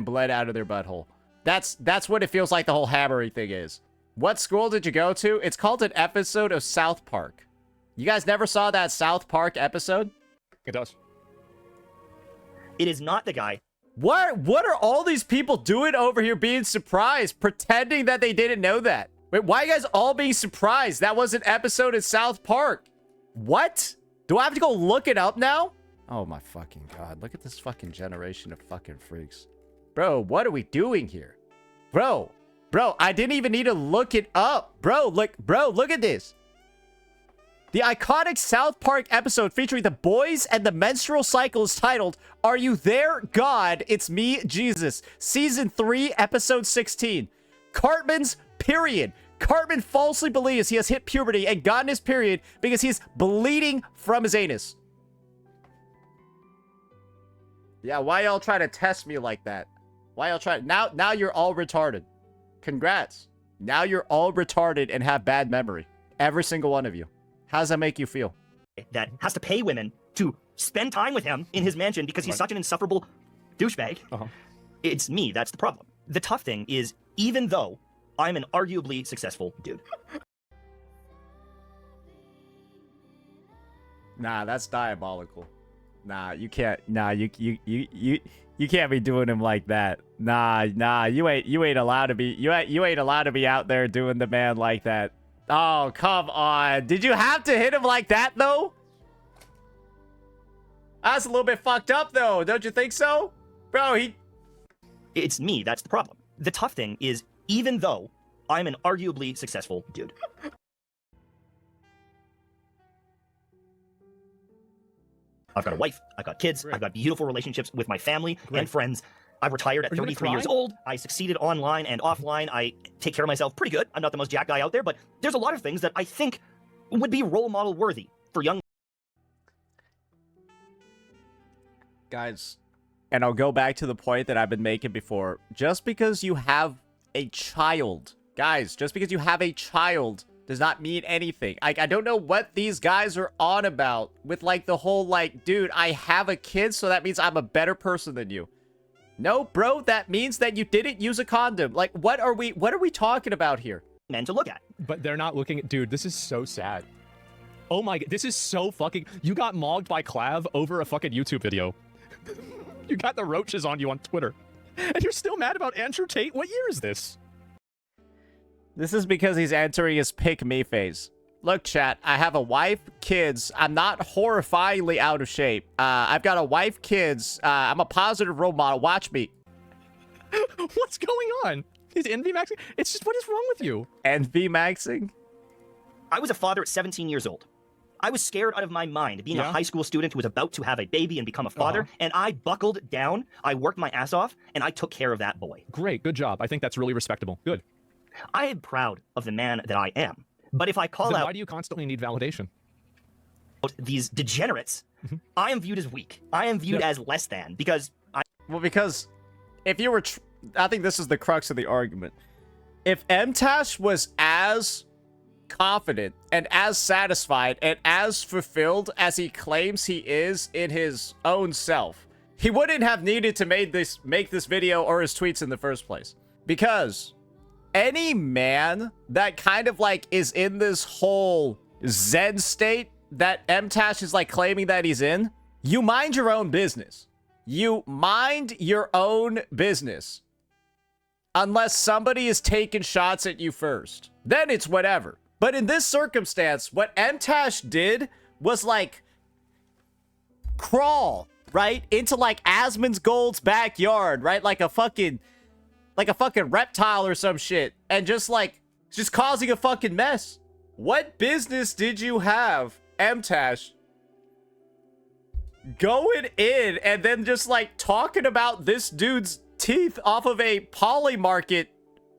bled out of their butthole. That's what it feels like the whole hammering thing is. What school did you go to? It's called an episode of South Park. You guys never saw that South Park episode? it does. It is not the guy. What are all these people doing over here being surprised, pretending that they didn't know that? Wait, why are you guys all being surprised? That was an episode of South Park. What? Do I have to go look it up now? Oh my fucking god. Look at this fucking generation of fucking freaks. Bro, what are we doing here? Bro, I didn't even need to look it up. Bro, look at this. The iconic South Park episode featuring the boys and the menstrual cycle is titled, "Are You There, God? It's Me, Jesus." Season 3, episode 16. Cartman's period. Cartman falsely believes he has hit puberty and gotten his period because he's bleeding from his anus. Yeah, why y'all try to test me like that? Why y'all try? Now you're all retarded. Congrats. Now you're all retarded and have bad memory. Every single one of you. How does that make you feel? That has to pay women to spend time with him in his mansion because he's such an insufferable douchebag. It's me, that's the problem. The tough thing is, even though I'm an arguably successful dude. Nah, that's diabolical. Nah, you can't. Nah, you can't be doing him like that. Nah, you ain't allowed to be. You ain't allowed to be out there doing the man like that. Oh, come on. Did you have to hit him like that though? That's a little bit fucked up though. Don't you think so, bro? It's me, that's the problem. The tough thing is, even though I'm an arguably successful dude. I've got a wife, I've got kids, I've got beautiful relationships with my family and friends. I retired at Are you gonna 33 years cry? old. I succeeded online and offline. I take care of myself pretty good. I'm not the most jacked guy out there, but there's a lot of things that I think would be role model worthy for young Guys, and I'll go back to the point that I've been making before. Just because you have a child, guys, just because you have a child does not mean anything. I don't know what these guys are on about with like the whole like, dude, I have a kid, so that means I'm a better person than you. No, bro, that means that you didn't use a condom. Like, what are we talking about here? men to look at. But they're not looking at... Dude, this is so sad. Oh my... This is so fucking... You got mogged by Clav over a fucking YouTube video. You got the roaches on you on Twitter. And you're still mad about Andrew Tate? What year is this? This is because he's entering his pick me phase. Look, chat, I have a wife, kids. I'm not horrifyingly out of shape. I've got a wife, kids. I'm a positive role model. Watch me. What's going on? Is envy maxing? It's just, what is wrong with you? Envy maxing? I was a father at 17 years old. I was scared out of my mind being a high school student who was about to have a baby and become a father, and I buckled down, I worked my ass off, and I took care of that boy. Great, good job. I think that's really respectable. Good. I am proud of the man that I am. But if I call Then out why do you constantly need validation? these degenerates, I am viewed as weak. I am viewed as less than, because Well, because if you were... I think this is the crux of the argument. If Mtashed was as confident and as satisfied and as fulfilled as he claims he is in his own self, he wouldn't have needed to make this video or his tweets in the first place. Because any man that kind of like is in this whole Zen state that Mtashed is like claiming that he's in, you mind your own business. You mind your own business. Unless somebody is taking shots at you first. Then it's whatever. But in this circumstance, what Mtashed did was like crawl, right? Into like Asmongold's backyard, right? Like a fucking reptile or some shit. And just causing a fucking mess. What business did you have, Mtashed, going in and then just like talking about this dude's teeth off of a Polymarket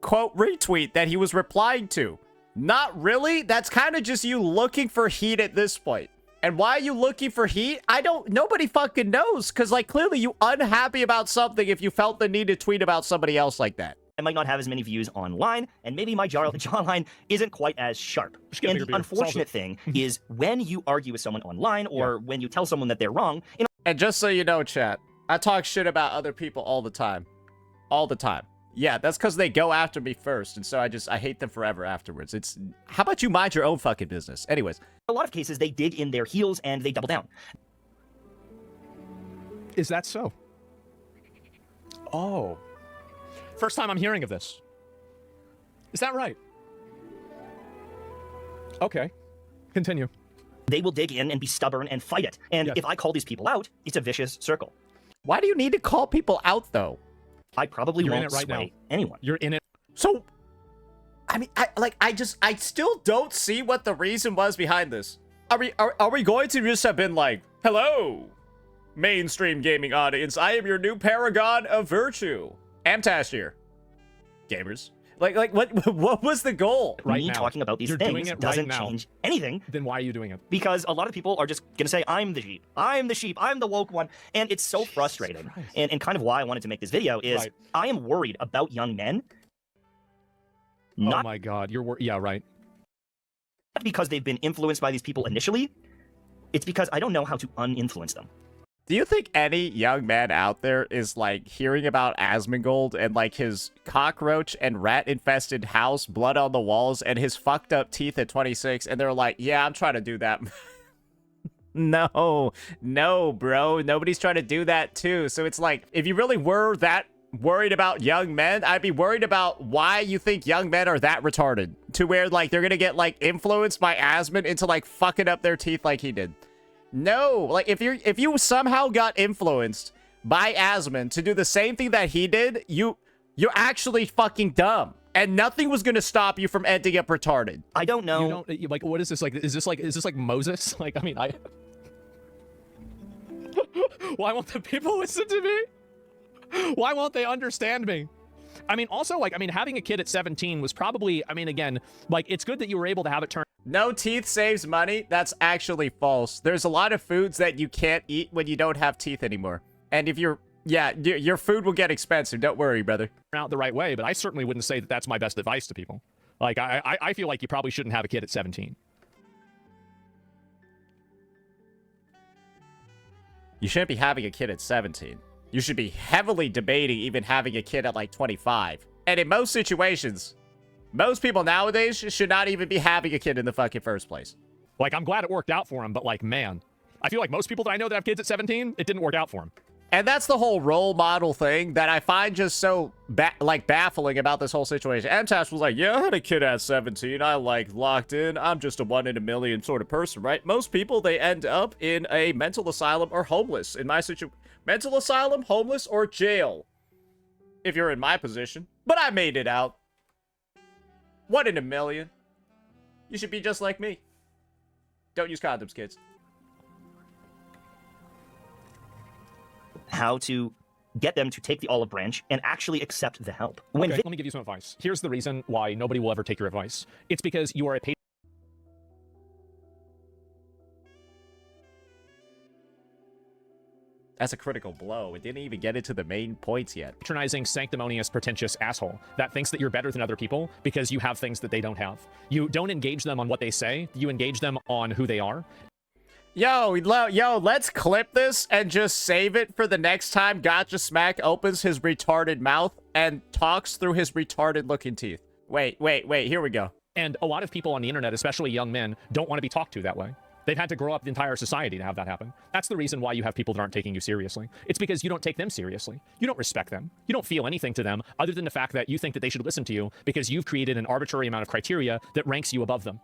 quote retweet that he was replying to? Not really. That's kind of just you looking for heat at this point. And why are you looking for heat? Nobody fucking knows. Because like clearly you unhappy about something if you felt the need to tweet about somebody else like that. I might not have as many views online, and maybe my jawline isn't quite as sharp. get a And bigger the beard. unfortunate thing is when you argue with someone online or when you tell someone that they're wrong, in And just so you know, chat, I talk shit about other people all the time. All the time. Yeah, that's because they go after me first, and so I hate them forever afterwards. It's, how about you mind your own fucking business? Anyways. a lot of cases, they dig in their heels and they double down. Is that so? Oh. First time I'm hearing of this. Is that right? Okay. Continue. They will dig in and be stubborn and fight it. And if I call these people out, it's a vicious circle. Why do you need to call people out, though? I probably You're in won't it right sway now. anyone. You're in it. So, I mean, I still don't see what the reason was behind this. Are we going to just have been like, hello, mainstream gaming audience, I am your new paragon of virtue. Mtashed here. Gamers. Like what was the goal? Right Me now. talking about these You're doing things it right doesn't now. change anything, Then why are you doing it? because a lot of people are just going to say, I'm the sheep. I'm the sheep. I'm the woke one. And it's so frustrating. Christ. And kind of why I wanted to make this video is Right. I am worried about young men. Oh Not my god. Yeah, right. because they've been influenced by these people initially. It's because I don't know how to uninfluence them. Do you think any young man out there is like hearing about Asmongold and like his cockroach and rat infested house, blood on the walls, and his fucked up teeth at 26, and they're like, yeah, I'm trying to do that. No, bro. Nobody's trying to do that too. So it's like, if you really were that worried about young men, I'd be worried about why you think young men are that retarded to where like they're gonna get like influenced by Asmon into like fucking up their teeth like he did. No, like if you somehow got influenced by Asmon to do the same thing that he did, you're actually fucking dumb, and nothing was gonna stop you from ending up retarded. I don't know. You don't like, what is this like? Is this like Moses? Like, I mean, why won't the people listen to me? Why won't they understand me? I mean, also, like, I mean, having a kid at 17 was probably, I mean, again, like, it's good that you were able to have it turn. No teeth saves money. That's actually false. There's a lot of foods that you can't eat when you don't have teeth anymore. And if you're, yeah, your food will get expensive. Don't worry, brother. Out the right way, but I certainly wouldn't say that that's my best advice to people. Like, I feel like you probably shouldn't have a kid at 17. You shouldn't be having a kid at 17. You should be heavily debating even having a kid at like 25. And in most situations, most people nowadays should not even be having a kid in the fucking first place. Like, I'm glad it worked out for him, but like, man, I feel like most people that I know that have kids at 17, it didn't work out for them. And that's the whole role model thing that I find just so baffling about this whole situation. Mtashed was like, yeah, I had a kid at 17. I like locked in. I'm just a 1 in a million sort of person, right? Most people, they end up in a mental asylum or homeless. In my situation, mental asylum, homeless, or jail. If you're in my position. But I made it out. 1 in a million. You should be just like me. Don't use condoms, kids. How to get them to take the olive branch and actually accept the help. Okay, let me give you some advice. Here's the reason why nobody will ever take your advice. It's because you are a That's a critical blow. It didn't even get into the main points yet. patronizing, sanctimonious, pretentious asshole that thinks that you're better than other people because you have things that they don't have. You don't engage them on what they say. You engage them on who they are. Yo, let's clip this and just save it for the next time Gotcha Smack opens his retarded mouth and talks through his retarded looking teeth. Wait, here we go. And a lot of people on the internet, especially young men, don't want to be talked to that way. They've had to grow up the entire society to have that happen. That's the reason why you have people that aren't taking you seriously. It's because you don't take them seriously. You don't respect them. You don't feel anything to them other than the fact that you think that they should listen to you because you've created an arbitrary amount of criteria that ranks you above them.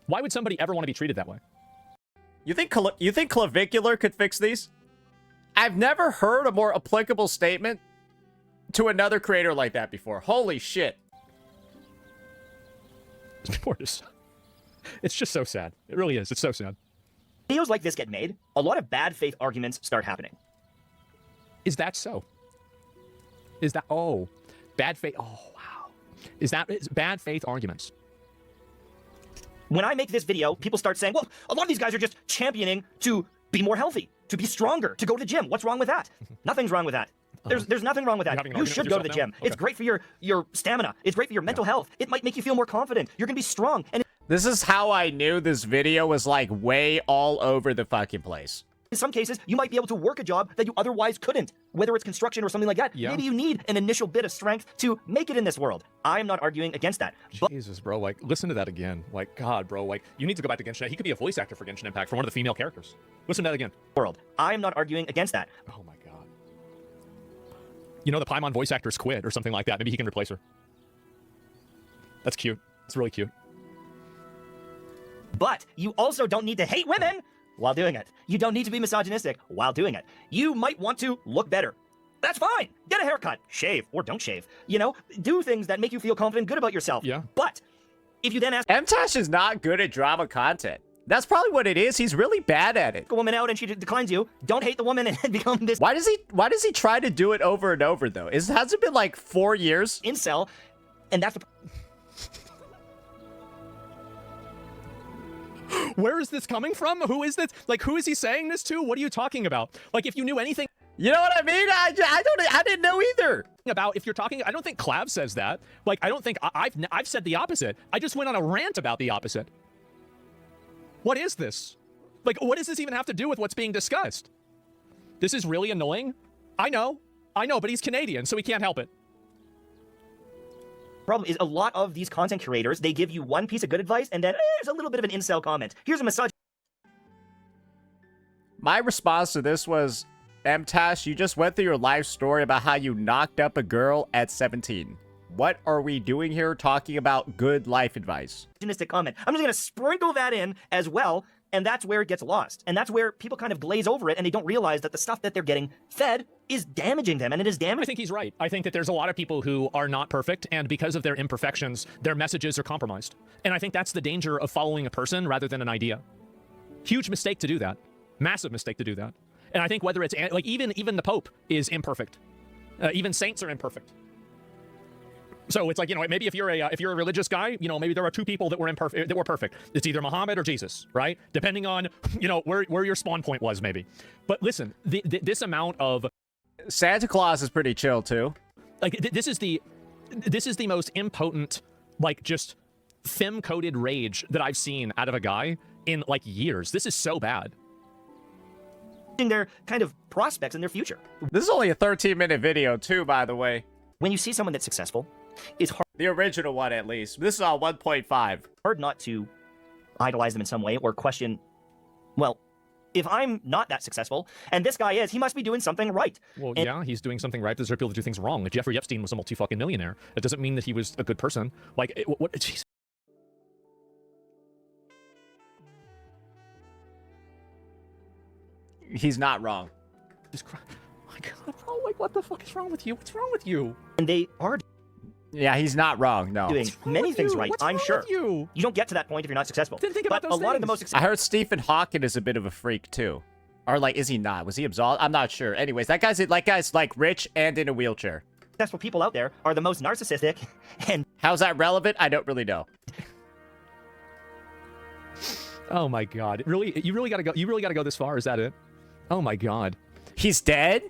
Why would somebody ever want to be treated that way? You think clavicular could fix these? I've never heard a more applicable statement to another creator like that before. Holy shit. It's just so sad. It really is. It's so sad. Videos like this get made, a lot of bad faith arguments start happening. Is that so? Is that... Oh. Bad faith... Oh, wow. Is bad faith arguments? When I make this video, people start saying, well, a lot of these guys are just championing to be more healthy, to be stronger, to go to the gym. What's wrong with that? Nothing's wrong with that. There's nothing wrong with that. You should go to the gym. Okay. It's great for your stamina. It's great for your mental health. It might make you feel more confident. You're going to be strong. And This is how I knew this video was like way all over the fucking place. in some cases, you might be able to work a job that you otherwise couldn't, whether it's construction or something like that. Yeah. Maybe you need an initial bit of strength to make it in this world. I'm not arguing against that. But Jesus, bro. Like, listen to that again. Like, God, bro. Like, you need to go back to Genshin. He could be a voice actor for Genshin Impact for one of the female characters. Listen to that again. world. I'm not arguing against that. Oh, my God. You know, the Paimon voice actors quit or something like that. Maybe he can replace her. That's cute. It's really cute. But you also don't need to hate women while doing it. You don't need to be misogynistic while doing it. You might want to look better. That's fine. Get a haircut, shave, or don't shave. You know, do things that make you feel confident, good about yourself. Yeah. But if you then ask Mtashed is not good at drama content. That's probably what it is. He's really bad at it. a woman out and she declines you, don't hate the woman and become this Why does he try to do it over and over though? Has it been like 4 years? incel, and that's the Where is this coming from? Who is this? Like, who is he saying this to? What are you talking about? Like, if you knew anything You know what I mean? I didn't know either. about, if you're talking, I don't think Clav says that. Like, I don't think I've said the opposite. I just went on a rant about the opposite. What is this? Like, what does this even have to do with what's being discussed? This is really annoying. I know, but he's Canadian, so he can't help it. problem is a lot of these content creators, they give you one piece of good advice and then there's a little bit of an incel comment. Here's a massage. My response to this was, Mtashed, you just went through your life story about how you knocked up a girl at 17. What are we doing here talking about good life advice? Comment. I'm just going to sprinkle that in as well, and that's where it gets lost. And that's where people kind of glaze over it and they don't realize that the stuff that they're getting fed is damaging them, and it is I damaging. think he's right. I think that there's a lot of people who are not perfect, and because of their imperfections, their messages are compromised. And I think that's the danger of following a person rather than an idea. Huge mistake to do that. Massive mistake to do that. And I think whether it's, like, even the Pope is imperfect. Even saints are imperfect. So it's like, you know, maybe if you're a religious guy, you know, maybe there are two people that were imperfect, that were perfect. It's either Muhammad or Jesus, right? Depending on, you know, where your spawn point was, maybe. But listen, this amount of Santa Claus is pretty chill too. like this is the most impotent, like, just fem-coded rage that I've seen out of a guy in like years. This is so bad. Their kind of prospects in their future. This is only a 13-minute video too, by the way. When you see someone that's successful, it's The original one, at least. This is on 1.5. hard not to idolize them in some way or question, well, if I'm not that successful and this guy is, he must be doing something right. Well, yeah, he's doing something right. There's other people that do things wrong. Like Jeffrey Epstein was a multi-fucking millionaire. That doesn't mean that he was a good person. Like, what? Jeez. He's not wrong. Oh my God, bro, like, what the fuck is wrong with you? What's wrong with you? And they are Yeah, he's not wrong, no. doing many things right, What's I'm wrong sure. with you? You don't get to that point if you're not successful. Didn't think about but those a lot of the things. most I successful heard Stephen Hawking is a bit of a freak, too. Or, like, is he not? Was he absolved? I'm not sure. Anyways, that guy's, like, rich and in a wheelchair. people out there are the most narcissistic and How's that relevant? I don't really know. Oh my God, really? You really gotta go? You really gotta go this far? Is that it? Oh my God. He's dead?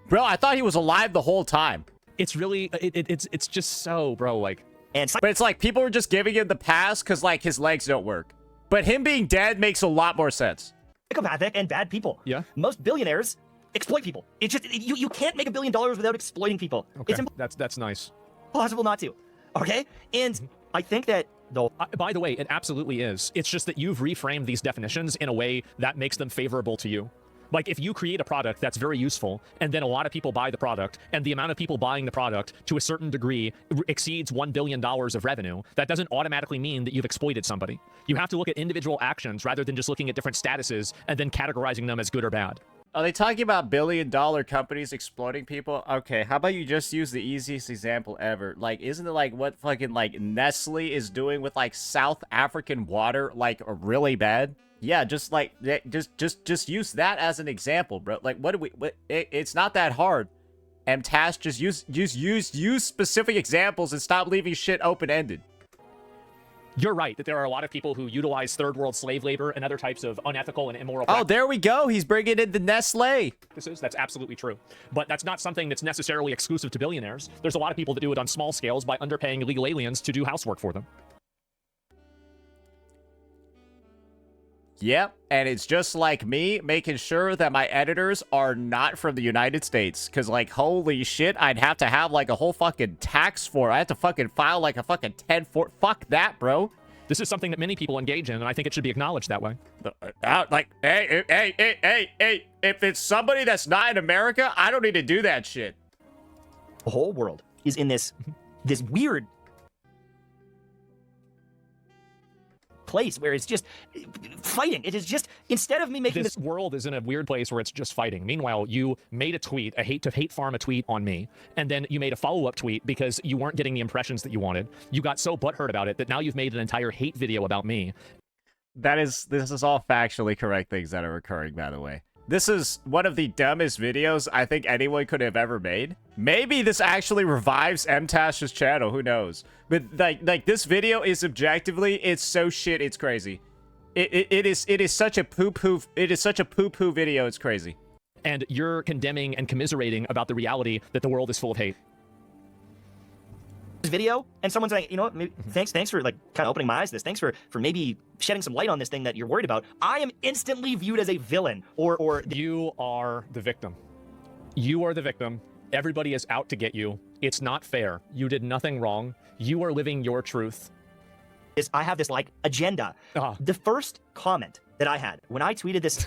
Bro, I thought he was alive the whole time. It's really, it's just so, bro, like. and But it's like people were just giving him the pass because, like, his legs don't work. But him being dead makes a lot more sense. psychopathic and bad people. Yeah. Most billionaires exploit people. It's just you can't make $1 billion without exploiting people. Okay, It's that's nice. impossible not to. Okay? And I think that though By the way, it absolutely is. It's just that you've reframed these definitions in a way that makes them favorable to you. Like, if you create a product that's very useful, and then a lot of people buy the product, and the amount of people buying the product to a certain degree exceeds $1 billion of revenue, that doesn't automatically mean that you've exploited somebody. You have to look at individual actions rather than just looking at different statuses and then categorizing them as good or bad. Are they talking about billion-dollar companies exploiting people? Okay, how about you just use the easiest example ever? Like, isn't it like what fucking, like, Nestle is doing with, like, South African water, like, really bad? Yeah, just like, just use that as an example, bro. Like, it's not that hard. Mtashed, just use specific examples and stop leaving shit open-ended. You're right that there are a lot of people who utilize third world slave labor and other types of unethical and immoral Oh, there we go. He's bringing in the Nestle. practices. That's absolutely true. But that's not something that's necessarily exclusive to billionaires. There's a lot of people that do it on small scales by underpaying illegal aliens to do housework for them. Yep, and it's just like me making sure that my editors are not from the United States. Because, like, holy shit, I'd have to have, like, a whole fucking tax for it. I have to fucking file, like, a fucking 10-4. Fuck that, bro. This is something that many people engage in, and I think it should be acknowledged that way. Like, hey, if it's somebody that's not in America, I don't need to do that shit. the whole world is in this weird place where it's just fighting. It is just, instead of me making This world is in a weird place where it's just fighting. Meanwhile, you made a tweet, a hate farm a tweet on me, and then you made a follow-up tweet because you weren't getting the impressions that you wanted. You got so butthurt about it that now you've made an entire hate video about me. This is all factually correct things that are occurring, by the way. This is one of the dumbest videos I think anyone could have ever made. Maybe this actually revives Mtashed's channel, who knows? But like this video is objectively, it's so shit, it's crazy. It is such a poo-poo video, it's crazy. And you're condemning and commiserating about the reality that the world is full of hate. this video, and someone's like, you know what, maybe, thanks for like kind of opening my eyes to this. Thanks for maybe shedding some light on this thing that you're worried about. I am instantly viewed as a villain, or You are the victim. You are the victim. Everybody is out to get you. It's not fair. You did nothing wrong. You are living your truth. I have this like agenda. The first comment that I had when I tweeted this.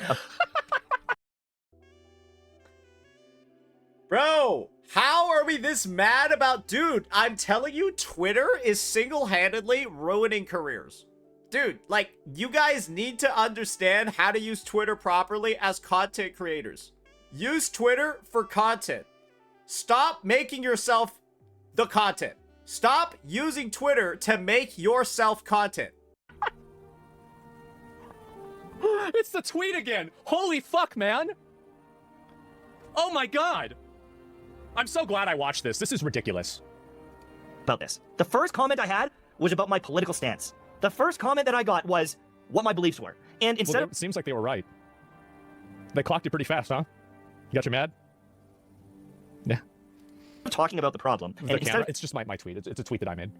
Bro, how are we this mad about... Dude, I'm telling you, Twitter is single-handedly ruining careers. Dude, like, you guys need to understand how to use Twitter properly as content creators. Use Twitter for content. Stop making yourself the content. Stop using Twitter to make yourself content. It's the tweet again. Holy fuck, man. Oh my god. I'm so glad I watched this. This is ridiculous. About this. The first comment I had was about my political stance. The first comment that I got was what my beliefs were. And instead Well, it seems like they were right. They clocked it pretty fast, huh? You got you mad? Yeah. of talking about the problem, The and instead of it's just my tweet. It's a tweet that I made.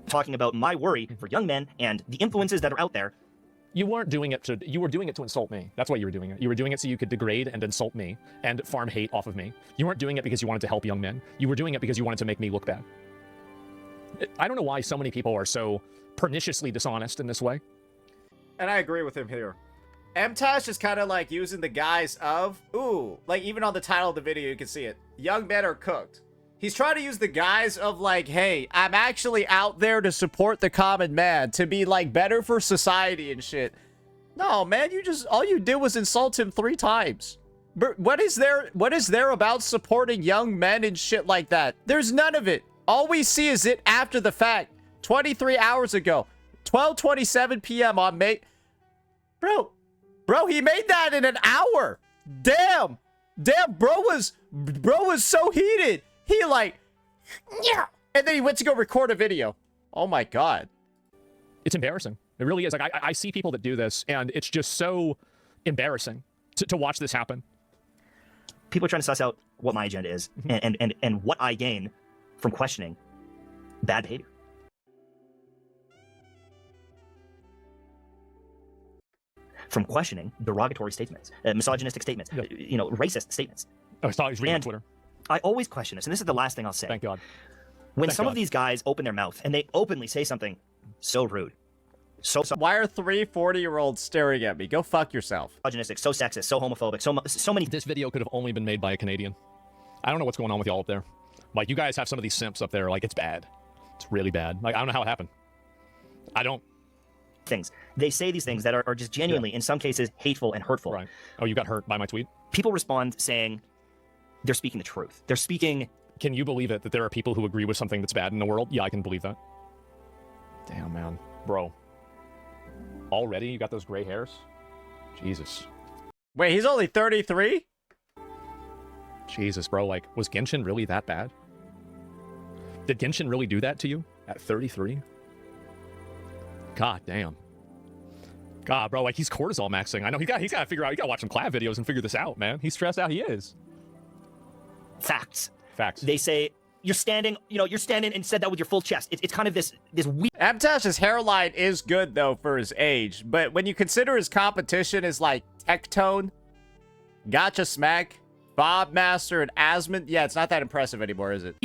talking about my worry for young men and the influences that are out there, You weren't doing it to, you were doing it to insult me. That's why you were doing it. You were doing it so you could degrade and insult me and farm hate off of me. You weren't doing it because you wanted to help young men. You were doing it because you wanted to make me look bad. I don't know why so many people are so perniciously dishonest in this way. And I agree with him here. Mtashed is kind of like using the guise of, ooh, like even on the title of the video, you can see it. Young men are cooked. He's trying to use the guise of like, hey, I'm actually out there to support the common man, to be like better for society and shit. No, man, all you did was insult him 3 times. What is there about supporting young men and shit like that? There's none of it. All we see is it after the fact. 23 hours ago. 12:27 p.m. on May. Bro, he made that in an hour. Damn, bro was so heated. He like, yeah, and then he went to go record a video. Oh my god. It's embarrassing. It really is. Like I see people that do this, and it's just so embarrassing to watch this happen. people are trying to suss out what my agenda is and what I gain from questioning bad behavior. From questioning derogatory statements, misogynistic statements, racist statements. Oh, I saw he's reading on And Twitter. I always question this, and this is the last thing I'll say. Thank God. When Thank some God. of these guys open their mouth and they openly say something so rude, so Why are 3 40-year-olds staring at me? Go fuck yourself. misogynistic, so sexist, so homophobic, so many This video could have only been made by a Canadian. I don't know what's going on with y'all up there. Like, you guys have some of these simps up there. Like, it's bad. It's really bad. Like, I don't know how it happened. I don't. things. They say these things that are just genuinely, in some cases, hateful and hurtful. Right. Oh, you got hurt by my tweet? People respond saying they're speaking the truth. They're speaking. Can you believe it that there are people who agree with something that's bad in the world? Yeah, I can believe that. Damn, man. Bro. Already you got those gray hairs? Jesus. Wait, he's only 33? Jesus, bro. Like, was Genshin really that bad? Did Genshin really do that to you at 33? God damn. God, bro, like, he's cortisol maxing. I know he's got to figure out, you got to watch some collab videos and figure this out, man. He's stressed out. He is. Facts. Facts. They say you're standing and said that with your full chest. It's kind of this weird. Mtash's hairline is good, though, for his age. But when you consider his competition is like Tectone, Gotcha Smack, Bob Master, and Asmon, yeah, it's not that impressive anymore, is it?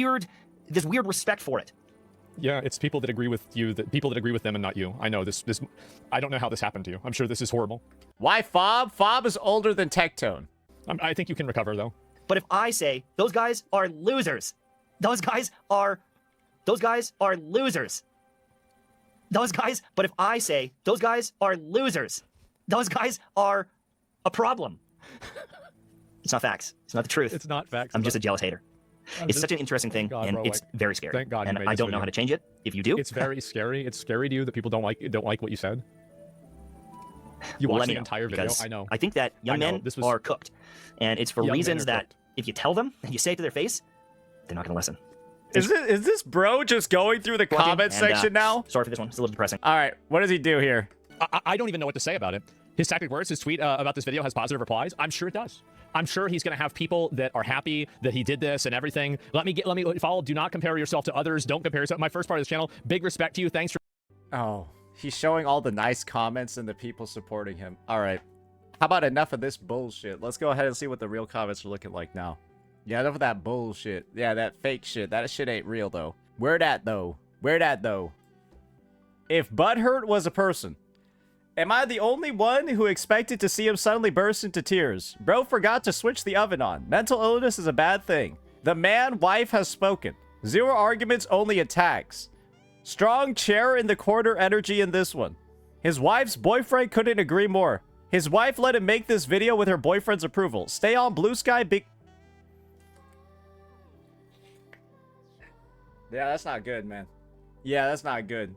This weird respect for it. Yeah, it's people that agree with you, people that agree with them and not you. I know this, I don't know how this happened to you. I'm sure this is horrible. Why Fob? Fob is older than Tectone. I think you can recover, though. But if I say those guys are losers, those guys are losers. But if I say those guys are losers, those guys are a problem. It's not facts. It's not the truth. It's not facts. I'm just a jealous hater. It's such an interesting thing, God, and bro, it's like, very scary. thank God you and made I this don't know video. how to change it. If you do, It's very scary. It's scary to you that people don't like what you said. You well, watched let me the know, entire video. because I know. I think that young men are cooked, and it's for Young men reasons are that cooked. if you tell them and you say it to their face, they're not going to listen. Is this bro just going through the comment section now? Sorry for this one. It's a little depressing. All right, what does he do here? I don't even know what to say about it. His tactic works. His tweet about this video has positive replies. I'm sure it does. I'm sure he's going to have people that are happy that he did this and everything. Let me follow. Do not compare yourself to others. Don't compare yourself. My first part of this channel. Big respect to you. Thanks for. Oh, he's showing all the nice comments and the people supporting him. All right. How about enough of this bullshit? Let's go ahead and see what the real comments are looking like now. Yeah, enough of that bullshit. Yeah, that fake shit. That shit ain't real, though. Where that, though? If Butthurt was a person, am I the only one who expected to see him suddenly burst into tears? Bro forgot to switch the oven on. Mental illness is a bad thing. The wife has spoken. 0 arguments, only attacks. Strong chair in the corner energy in this one. His wife's boyfriend couldn't agree more. His wife let him make this video with her boyfriend's approval. Stay on Blue Sky, big... Yeah, that's not good, man. Yeah, that's not good.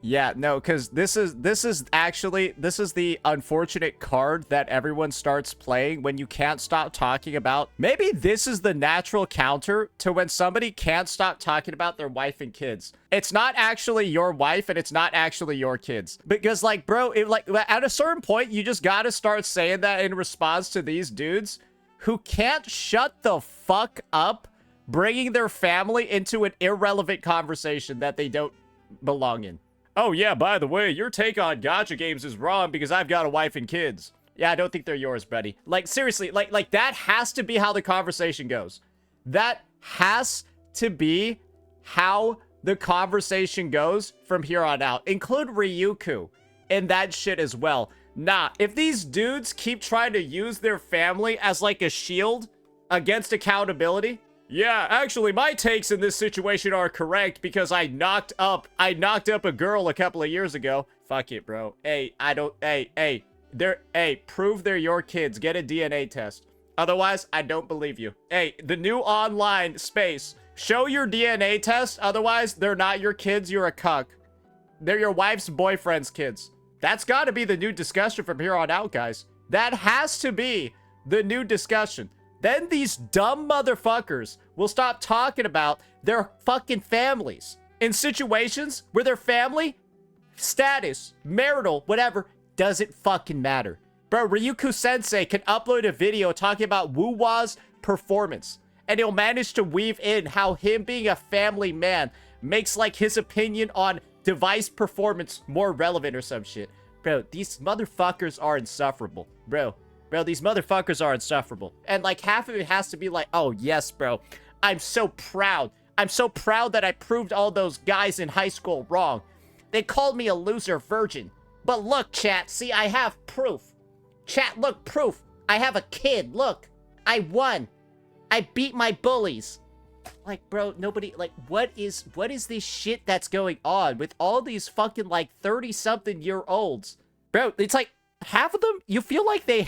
Yeah, no, because this is the unfortunate card that everyone starts playing when you can't stop talking about. Maybe this is the natural counter to when somebody can't stop talking about their wife and kids. It's not actually your wife and it's not actually your kids. Because like, bro, at a certain point, you just gotta start saying that in response to these dudes who can't shut the fuck up, bringing their family into an irrelevant conversation that they don't belong in. Oh yeah, by the way, your take on gacha games is wrong because I've got a wife and kids. Yeah, I don't think they're yours, buddy. Like, seriously, like that has to be how the conversation goes. That has to be how the conversation goes from here on out. Include Ryuku in that shit as well. Nah, if these dudes keep trying to use their family as like a shield against accountability, yeah, actually, my takes in this situation are correct because I knocked up a girl a couple of years ago. Fuck it, bro. Hey, prove they're your kids. Get a DNA test. Otherwise, I don't believe you. Hey, the new online space. Show your DNA test. Otherwise, they're not your kids. You're a cuck. They're your wife's boyfriend's kids. That's got to be the new discussion from here on out, guys. That has to be the new discussion. Then these dumb motherfuckers will stop talking about their fucking families in situations where their family status, marital, whatever, doesn't fucking matter. Bro, Ryuku Sensei can upload a video talking about Woo-Wah's performance, and he'll manage to weave in how him being a family man makes like his opinion on device performance more relevant or some shit. Bro, these motherfuckers are insufferable. Bro, these motherfuckers are insufferable. And like half of it has to be like, oh yes, bro, I'm so proud. I'm so proud that I proved all those guys in high school wrong. They called me a loser virgin. But look, chat, see, I have proof. Chat, look, proof. I have a kid, look. I won. I beat my bullies. Like, bro, nobody, like, what is this shit that's going on with all these fucking, like, 30-something-year-olds? Bro, it's like, half of them, you feel like they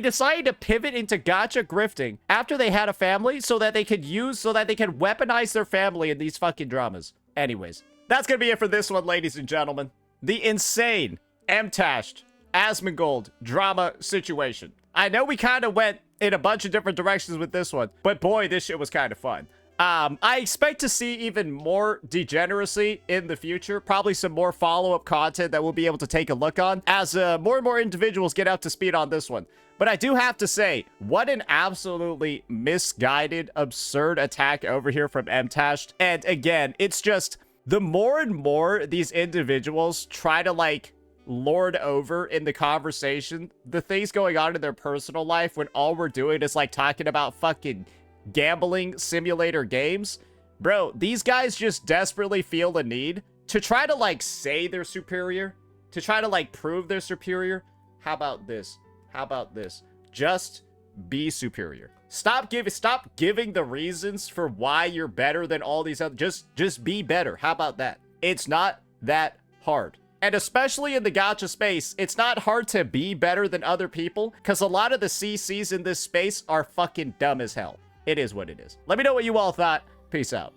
decided to pivot into gacha grifting after they had a family so that they could weaponize their family in these fucking dramas. Anyways, that's gonna be it for this one, ladies and gentlemen. The insane Mtashed Asmongold drama situation. I know we kind of went in a bunch of different directions with this one, but boy, this shit was kind of fun. I expect to see even more degeneracy in the future. Probably some more follow-up content that we'll be able to take a look on as more and more individuals get up to speed on this one. But I do have to say, what an absolutely misguided, absurd attack over here from Mtashed. And again, it's just the more and more these individuals try to like lord over in the conversation, the things going on in their personal life when all we're doing is like talking about fucking gambling simulator games. Bro, these guys just desperately feel the need to try to like say they're superior, to try to like prove they're superior. How about this? How about this? Just be superior. Stop giving the reasons for why you're better than all these other. Just be better. How about that? It's not that hard. And especially in the gacha space, it's not hard to be better than other people because a lot of the CCs in this space are fucking dumb as hell. It is what it is. Let me know what you all thought. Peace out.